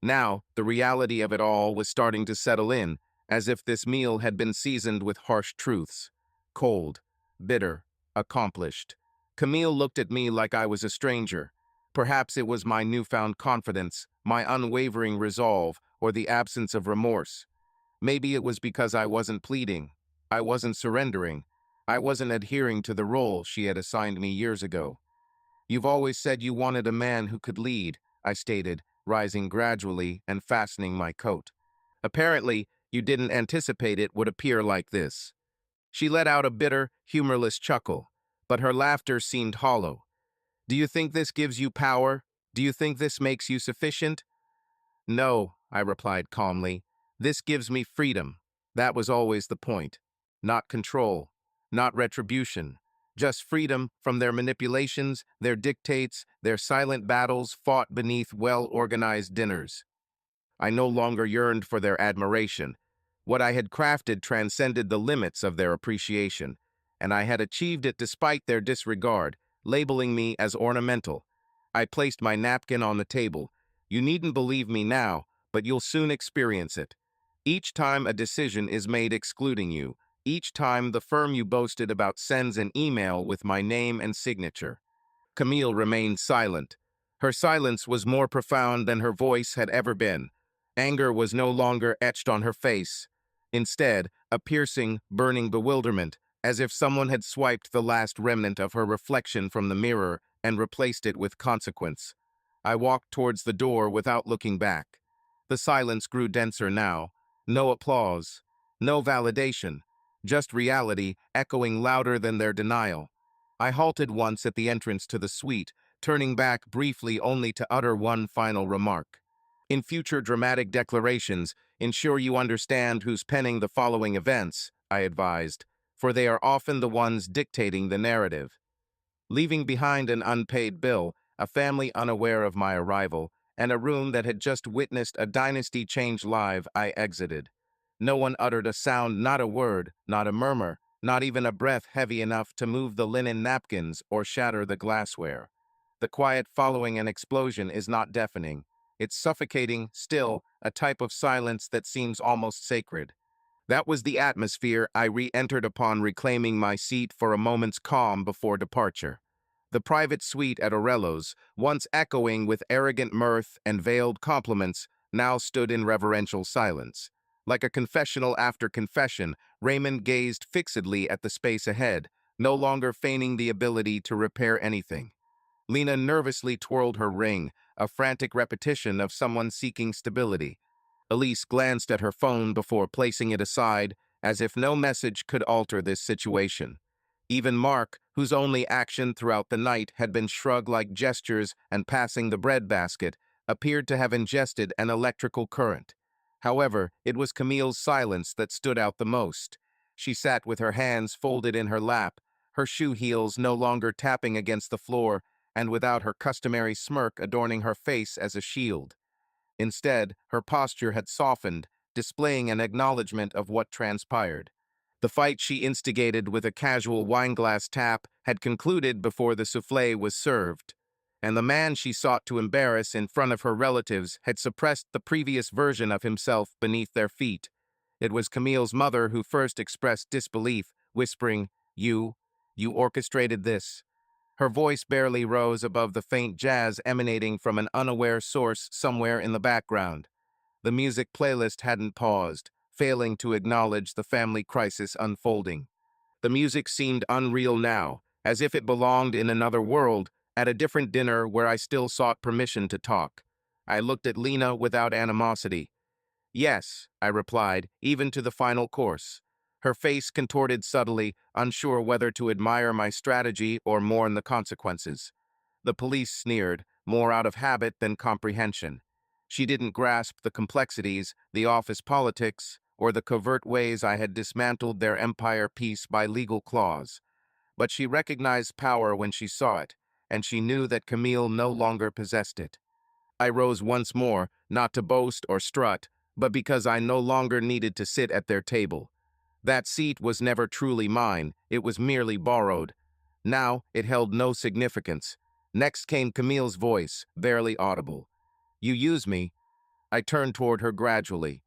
Now, the reality of it all was starting to settle in, as if this meal had been seasoned with harsh truths. Cold, bitter, accomplished. Camille looked at me like I was a stranger. Perhaps it was my newfound confidence, my unwavering resolve, or the absence of remorse. Maybe it was because I wasn't pleading. I wasn't surrendering. I wasn't adhering to the role she had assigned me years ago. "You've always said you wanted a man who could lead," I stated, rising gradually and fastening my coat. "Apparently, you didn't anticipate it would appear like this." She let out a bitter, humorless chuckle, but her laughter seemed hollow. "Do you think this gives you power? Do you think this makes you sufficient?" "No," I replied calmly. "This gives me freedom. That was always the point. Not control, not retribution. Just freedom from their manipulations, their dictates, their silent battles fought beneath well-organized dinners. I no longer yearned for their admiration. What I had crafted transcended the limits of their appreciation, and I had achieved it despite their disregard, labeling me as ornamental. I placed my napkin on the table. "You needn't believe me now, but you'll soon experience it. Each time a decision is made excluding you, Each time, the firm you boasted about sends an email with my name and signature. Camille remained silent. Her silence was more profound than her voice had ever been. Anger was no longer etched on her face. Instead, a piercing, burning bewilderment, as if someone had swiped the last remnant of her reflection from the mirror and replaced it with consequence. I walked towards the door without looking back. The silence grew denser now. No applause, no validation, just reality echoing louder than their denial. I halted once at the entrance to the suite, turning back briefly only to utter one final remark. In future dramatic declarations, ensure you understand who's penning the following events, I advised, for they are often the ones dictating the narrative. Leaving behind an unpaid bill, a family unaware of my arrival, and a room that had just witnessed a dynasty change live, I exited. No one uttered a sound, not a word, not a murmur, not even a breath heavy enough to move the linen napkins or shatter the glassware. The quiet following an explosion is not deafening. It's suffocating, still, a type of silence that seems almost sacred. That was the atmosphere I re-entered upon reclaiming my seat for a moment's calm before departure. The private suite at Orello's, once echoing with arrogant mirth and veiled compliments, now stood in reverential silence. Like a confessional after confession, Raymond gazed fixedly at the space ahead, no longer feigning the ability to repair anything. Lena nervously twirled her ring, a frantic repetition of someone seeking stability. Elise glanced at her phone before placing it aside, as if no message could alter this situation. Even Mark, whose only action throughout the night had been shrug-like gestures and passing the bread basket, appeared to have ingested an electrical current. However, it was Camille's silence that stood out the most. She sat with her hands folded in her lap, her shoe heels no longer tapping against the floor, and without her customary smirk adorning her face as a shield. Instead, her posture had softened, displaying an acknowledgement of what transpired. The fight she instigated with a casual wineglass tap had concluded before the soufflé was served, and the man she sought to embarrass in front of her relatives had suppressed the previous version of himself beneath their feet. It was Camille's mother who first expressed disbelief, whispering, You orchestrated this." Her voice barely rose above the faint jazz emanating from an unaware source somewhere in the background. The music playlist hadn't paused, failing to acknowledge the family crisis unfolding. The music seemed unreal now, as if it belonged in another world, at a different dinner where I still sought permission to talk. I looked at Lena without animosity. "Yes," I replied, even to the final course. Her face contorted subtly, unsure whether to admire my strategy or mourn the consequences. The police sneered, more out of habit than comprehension. She didn't grasp the complexities, the office politics, or the covert ways I had dismantled their empire piece by legal clause. But she recognized power when she saw it, and she knew that Camille no longer possessed it. I rose once more, not to boast or strut, but because I no longer needed to sit at their table. That seat was never truly mine, it was merely borrowed. Now it held no significance. Next came Camille's voice, barely audible. "You use me." I turned toward her gradually.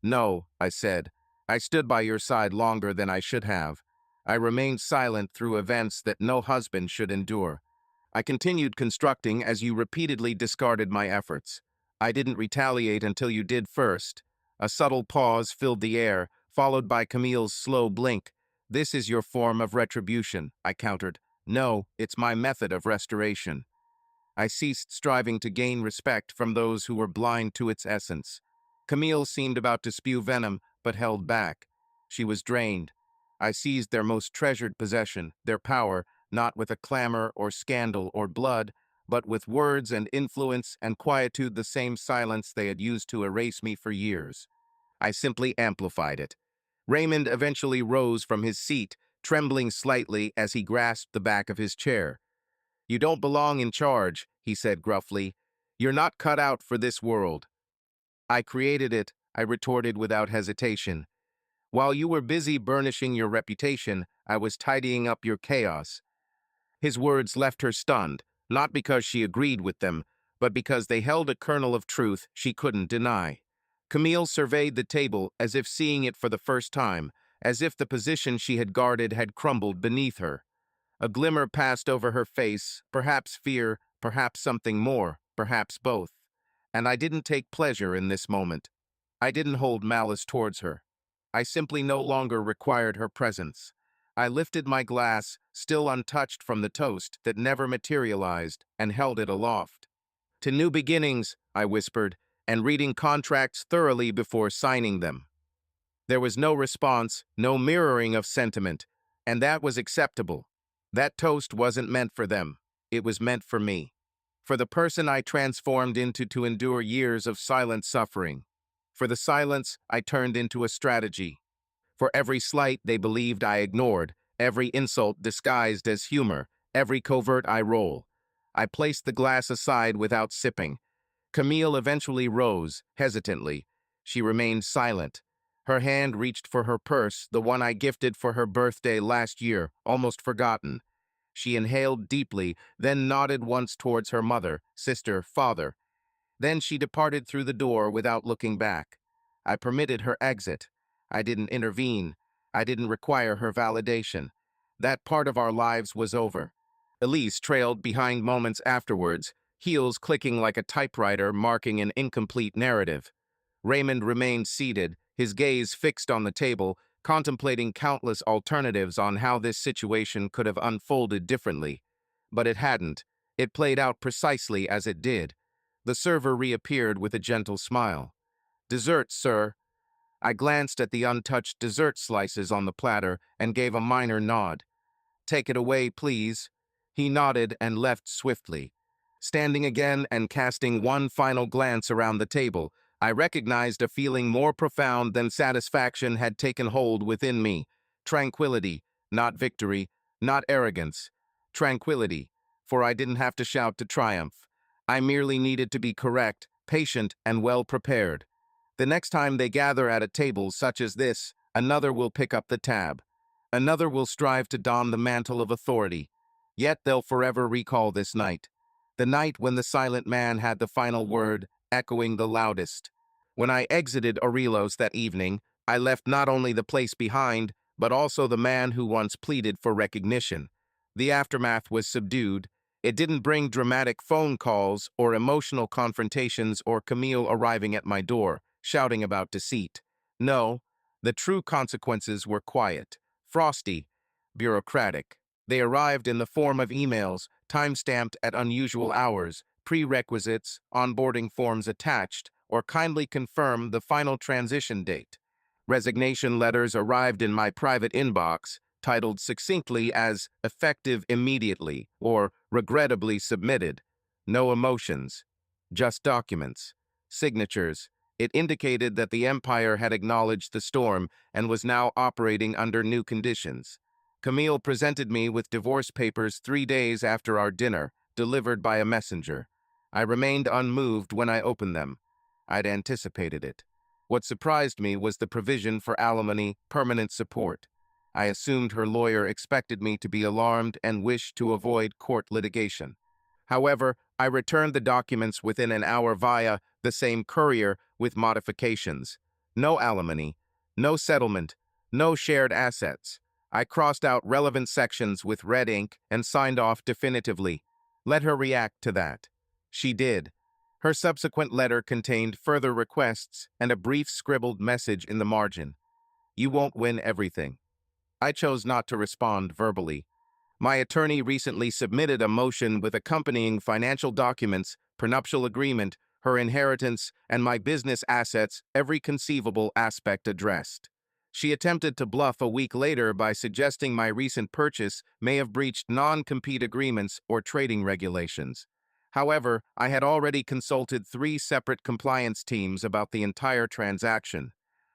"No," I said. "I stood by your side longer than I should have. I remained silent through events that no husband should endure. I continued constructing as you repeatedly discarded my efforts. I didn't retaliate until you did first." A subtle pause filled the air, followed by Camille's slow blink. "This is your form of retribution," I countered. "No, it's my method of restoration." I ceased striving to gain respect from those who were blind to its essence. Camille seemed about to spew venom, but held back. She was drained. I seized their most treasured possession, their power, not with a clamor or scandal or blood, but with words and influence and quietude, the same silence they had used to erase me for years. I simply amplified it. Raymond eventually rose from his seat, trembling slightly as he grasped the back of his chair. "You don't belong in charge," he said gruffly. "You're not cut out for this world." "I created it," I retorted without hesitation. "While you were busy burnishing your reputation, I was tidying up your chaos." His words left her stunned, not because she agreed with them, but because they held a kernel of truth she couldn't deny. Camille surveyed the table as if seeing it for the first time, as if the position she had guarded had crumbled beneath her. A glimmer passed over her face, perhaps fear, perhaps something more, perhaps both. And I didn't take pleasure in this moment. I didn't hold malice towards her. I simply no longer required her presence. I lifted my glass, still untouched from the toast that never materialized, and held it aloft. "To new beginnings," I whispered, "and reading contracts thoroughly before signing them." There was no response, no mirroring of sentiment, and that was acceptable. That toast wasn't meant for them. It was meant for me. For the person I transformed into to endure years of silent suffering. For the silence I turned into a strategy. For every slight they believed I ignored, every insult disguised as humor, every covert eye roll. I placed the glass aside without sipping. Camille eventually rose, hesitantly. She remained silent. Her hand reached for her purse, the one I gifted for her birthday last year, almost forgotten. She inhaled deeply, then nodded once towards her mother, sister, father. Then she departed through the door without looking back. I permitted her exit. I didn't intervene. I didn't require her validation. That part of our lives was over. Elise trailed behind moments afterwards, heels clicking like a typewriter marking an incomplete narrative. Raymond remained seated, his gaze fixed on the table, contemplating countless alternatives on how this situation could have unfolded differently. But it hadn't. It played out precisely as it did. The server reappeared with a gentle smile. "Dessert, sir." I glanced at the untouched dessert slices on the platter and gave a minor nod. "Take it away, please." He nodded and left swiftly. Standing again and casting one final glance around the table, I recognized a feeling more profound than satisfaction had taken hold within me. Tranquility, not victory, not arrogance. Tranquility, for I didn't have to shout to triumph. I merely needed to be correct, patient, and well prepared. The next time they gather at a table such as this, another will pick up the tab. Another will strive to don the mantle of authority. Yet they'll forever recall this night. The night when the silent man had the final word, echoing the loudest. When I exited Aurelos that evening, I left not only the place behind, but also the man who once pleaded for recognition. The aftermath was subdued. It didn't bring dramatic phone calls or emotional confrontations or Camille arriving at my door, shouting about deceit. No, the true consequences were quiet, frosty, bureaucratic. They arrived in the form of emails, time-stamped at unusual hours, prerequisites, onboarding forms attached, or kindly confirm the final transition date. Resignation letters arrived in my private inbox, titled succinctly as "effective immediately" or "regrettably submitted." No emotions, just documents, signatures. It indicated that the Empire had acknowledged the storm and was now operating under new conditions. Camille presented me with divorce papers 3 days after our dinner, delivered by a messenger. I remained unmoved when I opened them. I'd anticipated it. What surprised me was the provision for alimony, permanent support. I assumed her lawyer expected me to be alarmed and wished to avoid court litigation. However, I returned the documents within an hour via the same courier with modifications. No alimony, no settlement, no shared assets. I crossed out relevant sections with red ink and signed off definitively. Let her react to that. She did. Her subsequent letter contained further requests and a brief scribbled message in the margin. "You won't win everything." I chose not to respond verbally. My attorney recently submitted a motion with accompanying financial documents, prenuptial agreement, her inheritance, and my business assets, every conceivable aspect addressed. She attempted to bluff a week later by suggesting my recent purchase may have breached non-compete agreements or trading regulations. However, I had already consulted 3 separate compliance teams about the entire transaction.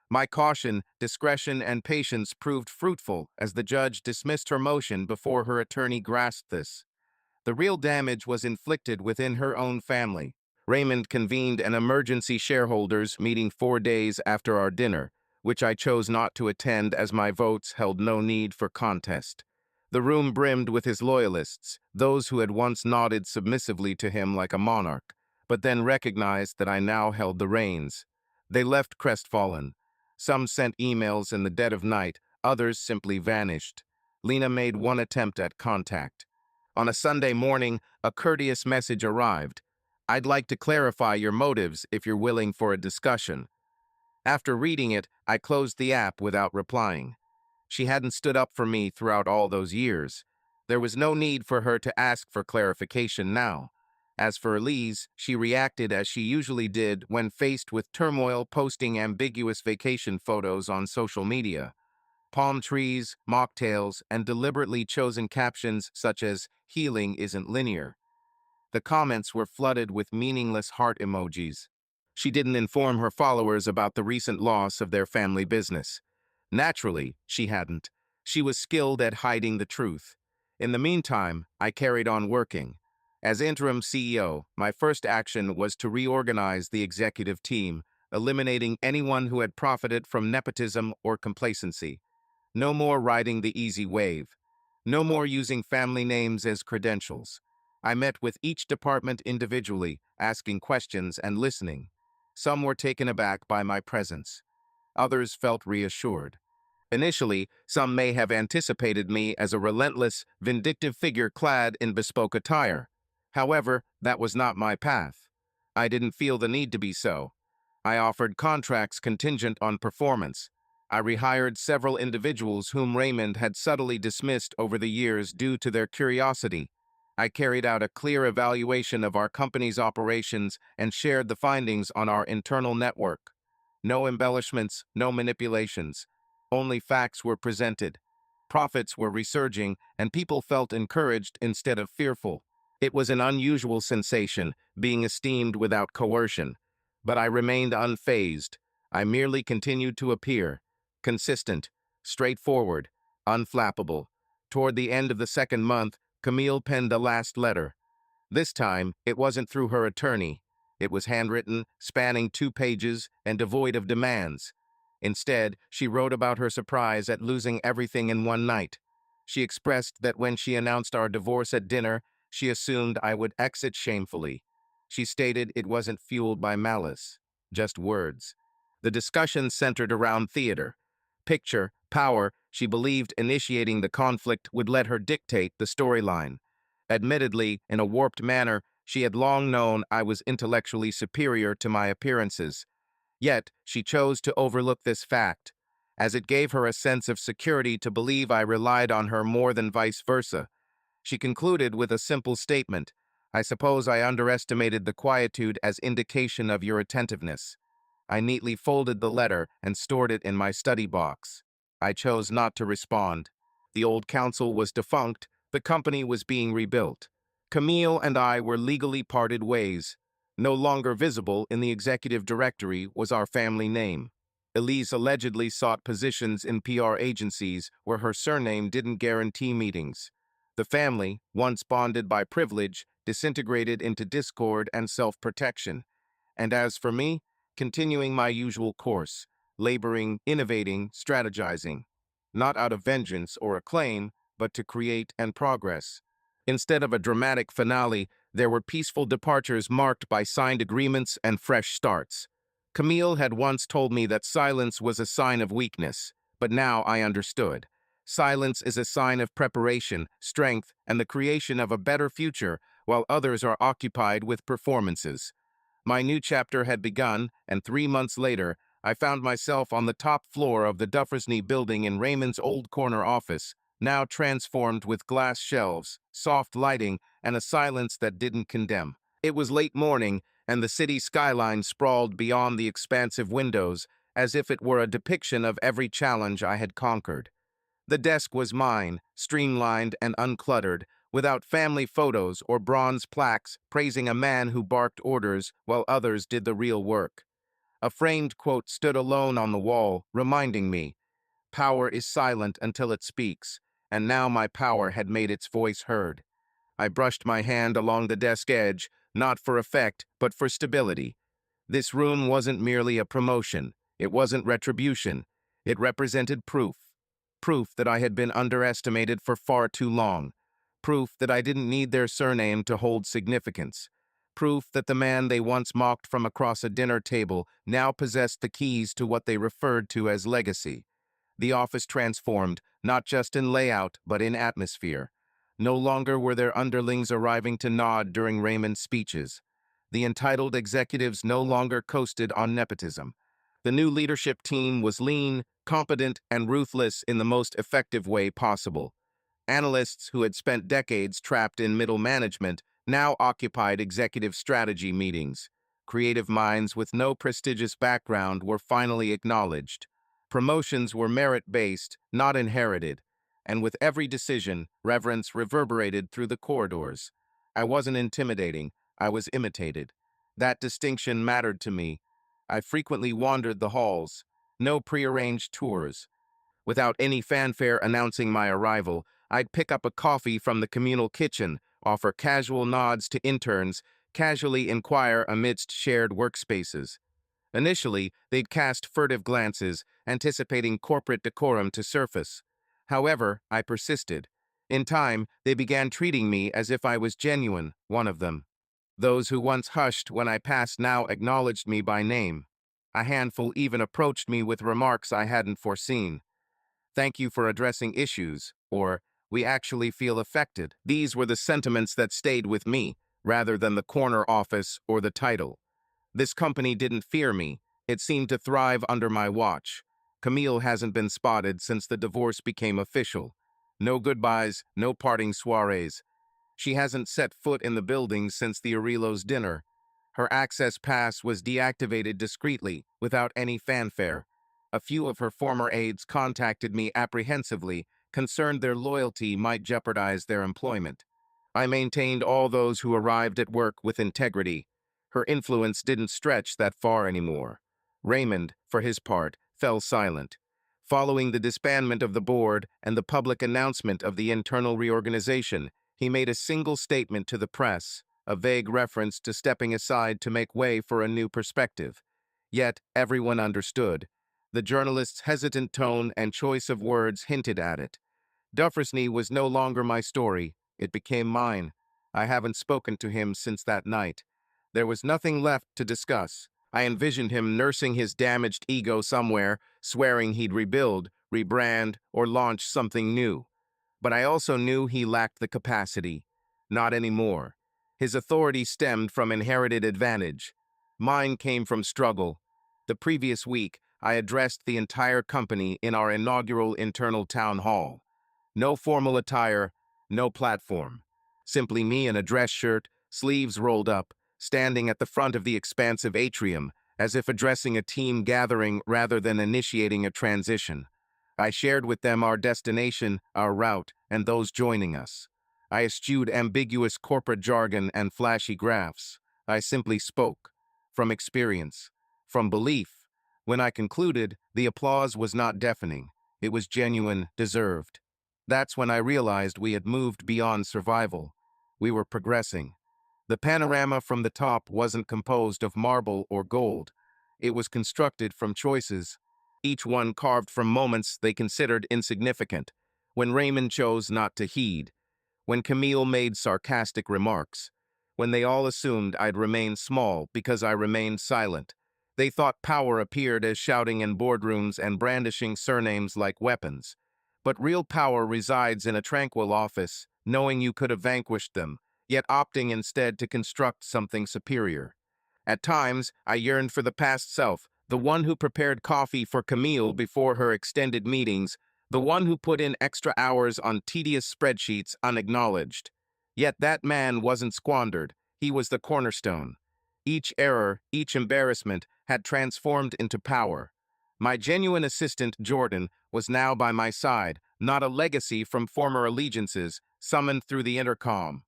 My caution, discretion, and patience proved fruitful as the judge dismissed her motion before her attorney grasped this. The real damage was inflicted within her own family. Raymond convened an emergency shareholders meeting 4 days after our dinner, which I chose not to attend as my votes held no need for contest. The room brimmed with his loyalists, those who had once nodded submissively to him like a monarch, but then recognized that I now held the reins. They left crestfallen. Some sent emails in the dead of night, Others simply vanished. Lena made one attempt at contact. On a Sunday morning, a courteous message arrived. "I'd like to clarify your motives if you're willing for a discussion." After reading it, I closed the app without replying. She hadn't stood up for me throughout all those years. There was no need for her to ask for clarification now. As for Elise, she reacted as she usually did when faced with turmoil, posting ambiguous vacation photos on social media. Palm trees, mocktails, and deliberately chosen captions such as "healing isn't linear." The comments were flooded with meaningless heart emojis. She didn't inform her followers about the recent loss of their family business. Naturally, she hadn't. She was skilled at hiding the truth. In the meantime, I carried on working. As interim CEO, my first action was to reorganize the executive team, eliminating anyone who had profited from nepotism or complacency. No more riding the easy wave. No more using family names as credentials. I met with each department individually, asking questions and listening. Some were taken aback by my presence. Others felt reassured. Initially, some may have anticipated me as a relentless, vindictive figure clad in bespoke attire. However, that was not my path. I didn't feel the need to be so. I offered contracts contingent on performance. I rehired several individuals whom Raymond had subtly dismissed over the years due to their curiosity. I carried out a clear evaluation of our company's operations and shared the findings on our internal network. No embellishments, no manipulations. Only facts were presented. Profits were resurging, and people felt encouraged instead of fearful. It was an unusual sensation, being esteemed without coercion. But I remained unfazed. I merely continued to appear, consistent, straightforward, unflappable. Toward the end of the second month, Camille penned a last letter. This time, it wasn't through her attorney. It was handwritten, spanning 2 pages, and devoid of demands. Instead, she wrote about her surprise at losing everything in one night. She expressed that when she announced our divorce at dinner, she assumed I would exit shamefully. She stated it wasn't fueled by malice, just words. The discussion centered around theater. Picture, power, she believed initiating the conflict would let her dictate the storyline. Admittedly, in a warped manner, she had long known I was intellectually superior to my appearances. Yet, she chose to overlook this fact, as it gave her a sense of security to believe I relied on her more than vice versa. She concluded with a simple statement: "I suppose I underestimated the quietude as indication of your attentiveness." I neatly folded the letter and stored it in my study box. I chose not to respond. The old council was defunct, the company was being rebuilt. Camille and I were legally parted ways. No longer visible in the executive directory was our family name. Elise allegedly sought positions in PR agencies where her surname didn't guarantee meetings. The family, once bonded by privilege, disintegrated into discord and self-protection. And as for me, continuing my usual course, laboring, innovating, strategizing, not out of vengeance or acclaim, but to create and progress. Instead of a dramatic finale, there were peaceful departures marked by signed agreements and fresh starts. Camille had once told me that silence was a sign of weakness, but now I understood. Silence is a sign of preparation, strength, and the creation of a better future, while others are occupied with performances. My new chapter had begun, and 3 months later, I found myself on the top floor of the Dufresne building in Raymond's old corner office, now transformed with glass shelves, soft lighting, and a silence that didn't condemn. It was late morning, and the city skyline sprawled beyond the expansive windows, as if it were a depiction of every challenge I had conquered. The desk was mine, streamlined and uncluttered, without family photos or bronze plaques praising a man who barked orders while others did the real work. A framed quote stood alone on the wall, reminding me, "Power is silent until it speaks," and now my power had made its voice heard. I brushed my hand along the desk edge, not for effect, but for stability. This room wasn't merely a promotion. It wasn't retribution. It represented proof. Proof that I had been underestimated for far too long. Proof that I didn't need their surname to hold significance. Proof that the man they once mocked from across a dinner table now possessed the keys to what they referred to as legacy. The office transformed, not just in layout, but in atmosphere. No longer were there underlings arriving to nod during Raymond's speeches. The entitled executives no longer coasted on nepotism. The new leadership team was lean, competent, and ruthless in the most effective way possible. Analysts who had spent decades trapped in middle management now occupied executive strategy meetings. Creative minds with no prestigious background were finally acknowledged. Promotions were merit-based, not inherited, and with every decision, reverence reverberated through the corridors. I wasn't intimidating, I was imitated. That distinction mattered to me. I frequently wandered the halls. No prearranged tours. Without any fanfare announcing my arrival, I'd pick up a coffee from the communal kitchen, offer casual nods to interns, casually inquire amidst shared workspaces. Initially, they'd cast furtive glances, anticipating corporate decorum to surface. However, I persisted. In time, they began treating me as if I was genuine, one of them. Those who once hushed when I passed now acknowledged me by name. A handful even approached me with remarks I hadn't foreseen. "Thank you for addressing issues," or "We actually feel affected." These were the sentiments that stayed with me, rather than the corner office or the title. This company didn't fear me. It seemed to thrive under my watch. Camille hasn't been spotted since the divorce became official. No goodbyes, no parting soirees. She hasn't set foot in the building since the Arelos dinner. Her access pass was deactivated discreetly, without any fanfare. A few of her former aides contacted me apprehensively, concerned their loyalty might jeopardize their employment. I maintained all those who arrived at work with integrity. Her influence didn't stretch that far anymore. Raymond, for his part, fell silent. Following the disbandment of the board and the public announcement of the internal reorganization, he made a single statement to the press, a vague reference to stepping aside to make way for a new perspective. Yet, everyone understood. The journalist's hesitant tone and choice of words hinted at it. Dufresne was no longer my story. It became mine. I haven't spoken to him since that night. There was nothing left to discuss. I envisioned him nursing his damaged ego somewhere, swearing he'd rebuild, rebrand, or launch something new. But I also knew he lacked the capacity. Not anymore. His authority stemmed from inherited advantage. Mine came from struggle. The previous week, I addressed the entire company in our inaugural internal town hall. No formal attire, no platform. Simply me in a dress shirt, sleeves rolled up, standing at the front of the expansive atrium, as if addressing a team gathering rather than initiating a transition. I shared with them our destination, our route, and those joining us. I eschewed ambiguous corporate jargon and flashy graphs. I simply spoke. From experience. From belief. When I concluded, the applause was not deafening. It was genuine, deserved. That's when I realized we had moved beyond survival. We were progressing. The panorama from the top wasn't composed of marble or gold. It was constructed from choices, each one carved from moments they considered insignificant, when Raymond chose not to heed, when Camille made sarcastic remarks, when they all assumed I'd remain small because I remained silent. They thought power appeared as shouting in boardrooms and brandishing surnames like weapons. But real power resides in a tranquil office, knowing you could have vanquished them, yet opting instead to construct something superior. At times, I yearned for the past self, the one who prepared coffee for Camille before her extended meetings, the one who put in extra hours on tedious spreadsheets unacknowledged. Yet that man wasn't squandered. He was the cornerstone. Each error, each embarrassment had transformed into power. My genuine assistant, Jordan, was now by my side, not a legacy from former allegiances, summoned through the intercom.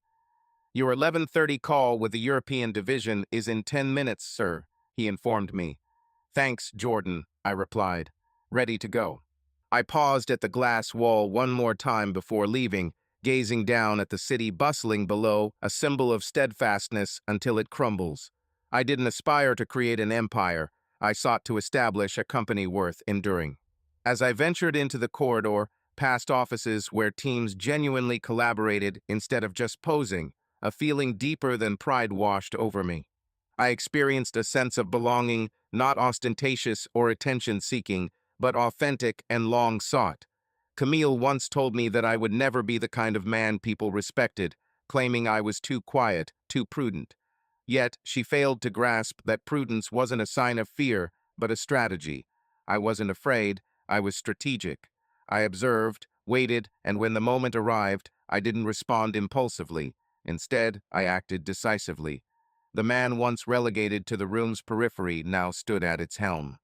"Your 11:30 call with the European division is in 10 minutes, sir," he informed me. "Thanks, Jordan," I replied. "Ready to go." I paused at the glass wall one more time before leaving, gazing down at the city bustling below, a symbol of steadfastness until it crumbles. I didn't aspire to create an empire. I sought to establish a company worth enduring. As I ventured into the corridor, past offices where teams genuinely collaborated instead of just posing, a feeling deeper than pride washed over me. I experienced a sense of belonging, not ostentatious or attention-seeking, but authentic and long sought. Camille once told me that I would never be the kind of man people respected, claiming I was too quiet, too prudent. Yet, she failed to grasp that prudence wasn't a sign of fear, but a strategy. I wasn't afraid, I was strategic. I observed, waited, and when the moment arrived, I didn't respond impulsively. Instead, I acted decisively. The man once relegated to the room's periphery now stood at its helm.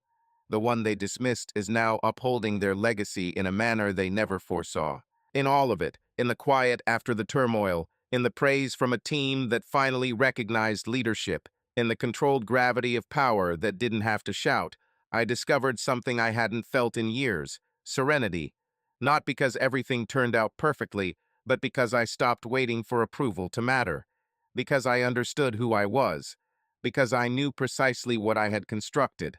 The one they dismissed is now upholding their legacy in a manner they never foresaw. In all of it, in the quiet after the turmoil, in the praise from a team that finally recognized leadership, in the controlled gravity of power that didn't have to shout, I discovered something I hadn't felt in years: serenity. Not because everything turned out perfectly, but because I stopped waiting for approval to matter. Because I understood who I was. Because I knew precisely what I had constructed.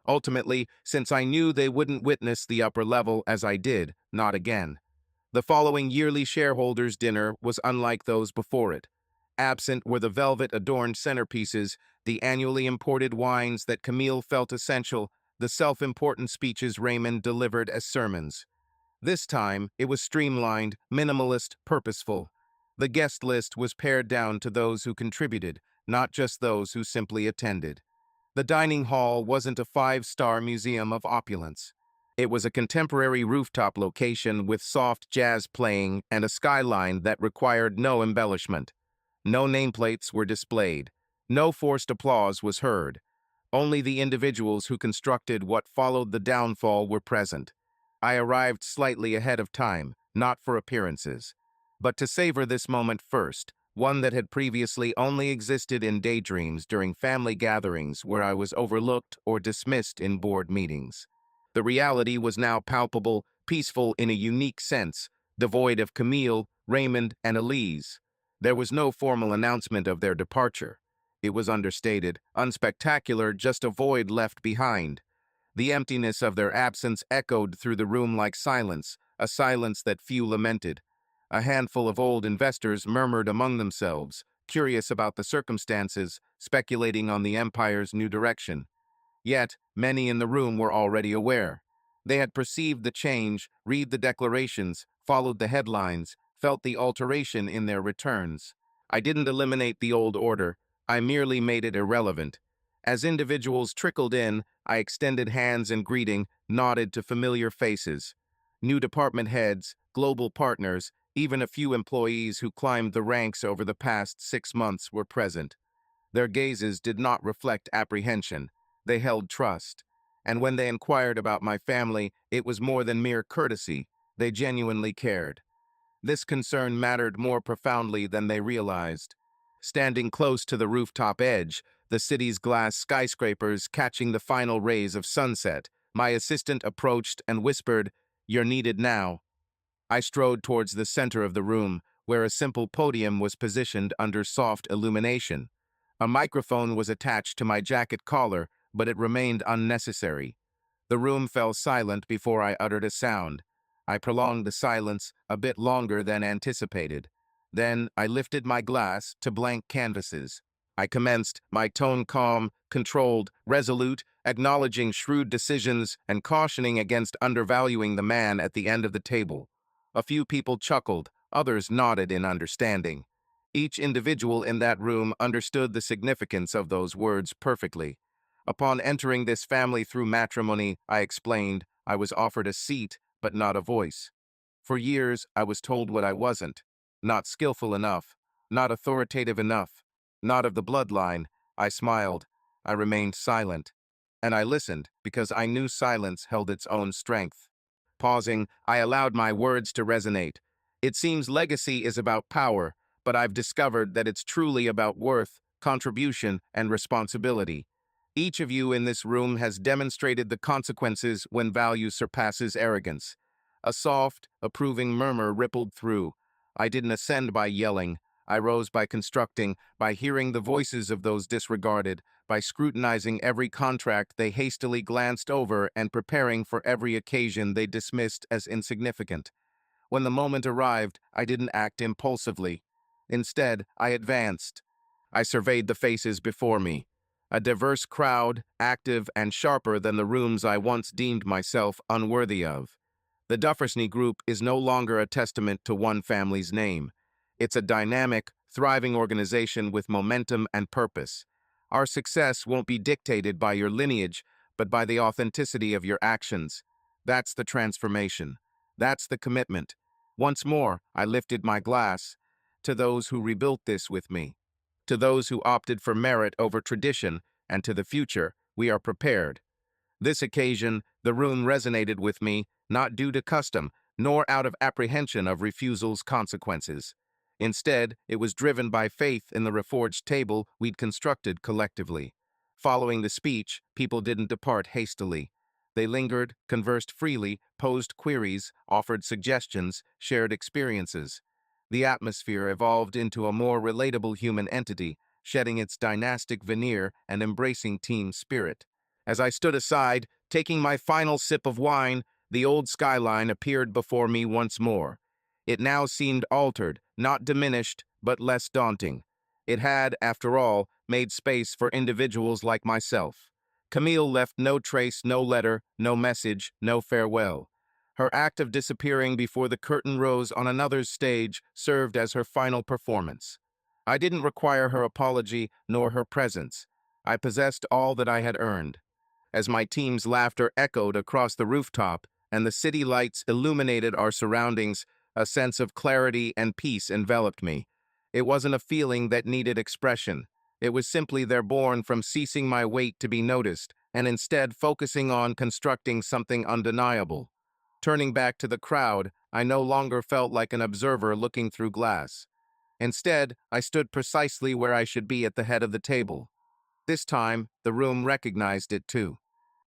Ultimately, since I knew they wouldn't witness the upper level as I did, not again. The following yearly shareholders' dinner was unlike those before it. Absent were the velvet-adorned centerpieces, the annually imported wines that Camille felt essential, the self-important speeches Raymond delivered as sermons. This time, it was streamlined, minimalist, purposeful. The guest list was pared down to those who contributed, not just those who simply attended. The dining hall wasn't a five-star museum of opulence. It was a contemporary rooftop location with soft jazz playing and a skyline that required no embellishment. No nameplates were displayed. No forced applause was heard. Only the individuals who constructed what followed the downfall were present. I arrived slightly ahead of time, not for appearances, but to savor this moment first, one that had previously only existed in daydreams during family gatherings where I was overlooked or dismissed in board meetings. The reality was now palpable, peaceful in a unique sense, devoid of Camille, Raymond, and Elise. There was no formal announcement of their departure. It was understated, unspectacular, just a void left behind. The emptiness of their absence echoed through the room like silence, a silence that few lamented. A handful of old investors murmured among themselves, curious about the circumstances, speculating on the empire's new direction. Yet, many in the room were already aware. They had perceived the change, read the declarations, followed the headlines, felt the alteration in their returns. I didn't eliminate the old order, I merely made it irrelevant. As individuals trickled in, I extended hands in greeting, nodded to familiar faces. New department heads, global partners, even a few employees who climbed the ranks over the past 6 months were present. Their gazes did not reflect apprehension. They held trust. And when they inquired about my family, it was more than mere courtesy. They genuinely cared. This concern mattered more profoundly than they realized. Standing close to the rooftop edge, the city's glass skyscrapers catching the final rays of sunset, my assistant approached and whispered, "You're needed now." I strode towards the center of the room, where a simple podium was positioned under soft illumination. A microphone was attached to my jacket collar, but it remained unnecessary. The room fell silent before I uttered a sound. I prolonged the silence a bit longer than anticipated. Then I lifted my glass to blank canvases. I commenced, my tone calm, controlled, resolute, acknowledging shrewd decisions and cautioning against undervaluing the man at the end of the table. A few people chuckled, others nodded in understanding. Each individual in that room understood the significance of those words perfectly. Upon entering this family through matrimony, I explained, I was offered a seat, but not a voice. For years, I was told what I wasn't. Not skillful enough, not authoritative enough, not of the bloodline. I smiled. I remained silent. And I listened, because I knew silence held its own strength. Pausing, I allowed my words to resonate. It seems legacy is about power, but I've discovered that it's truly about worth, contribution, and responsibility. Each of you in this room has demonstrated the consequences when value surpasses arrogance. A soft, approving murmur rippled through. I didn't ascend by yelling. I rose by constructing, by hearing the voices of those disregarded, by scrutinizing every contract they hastily glanced over and preparing for every occasion they dismissed as insignificant. When the moment arrived, I didn't act impulsively. Instead, I advanced. I surveyed the faces before me. A diverse crowd, active and sharper than the rooms I once deemed myself unworthy of. The Duffersney Group is no longer a testament to one family's name. It's a dynamic, thriving organization with momentum and purpose. Our success won't be dictated by your lineage, but by the authenticity of your actions. That's the transformation. That's the commitment. Once more, I lifted my glass to those who rebuilt this with me, to those who opted for merit over tradition, and to the future, we are prepared. This occasion, the room resonated with me, not due to custom, nor out of apprehension of refusal's consequences. Instead, it was driven by faith in the reforged table we'd constructed collectively. Following the speech, people didn't depart hastily. They lingered, conversed freely, posed queries, offered suggestions, shared experiences. The atmosphere evolved into a more relatable human entity, shedding its dynastic veneer and embracing team spirit. As I stood aside, taking my final sip of wine, the old skyline appeared before me once more. It now seemed altered, not diminished, but less daunting. It had, after all, made space for individuals like myself. Camille left no trace, no letter, no message, no farewell. Her act of disappearing before the curtain rose on another's stage served as her final performance. I didn't require her apology nor her presence. I possessed all that I had earned. As my team's laughter echoed across the rooftop and the city lights illuminated our surroundings, a sense of clarity and peace enveloped me. It wasn't a feeling that needed expression. It was simply there born from ceasing my wait to be noticed and instead focusing on constructing something undeniable. Turning back to the crowd, I no longer felt like an observer looking through glass. Instead, I stood precisely where I should be at the head of the table. This time, the room recognized it too.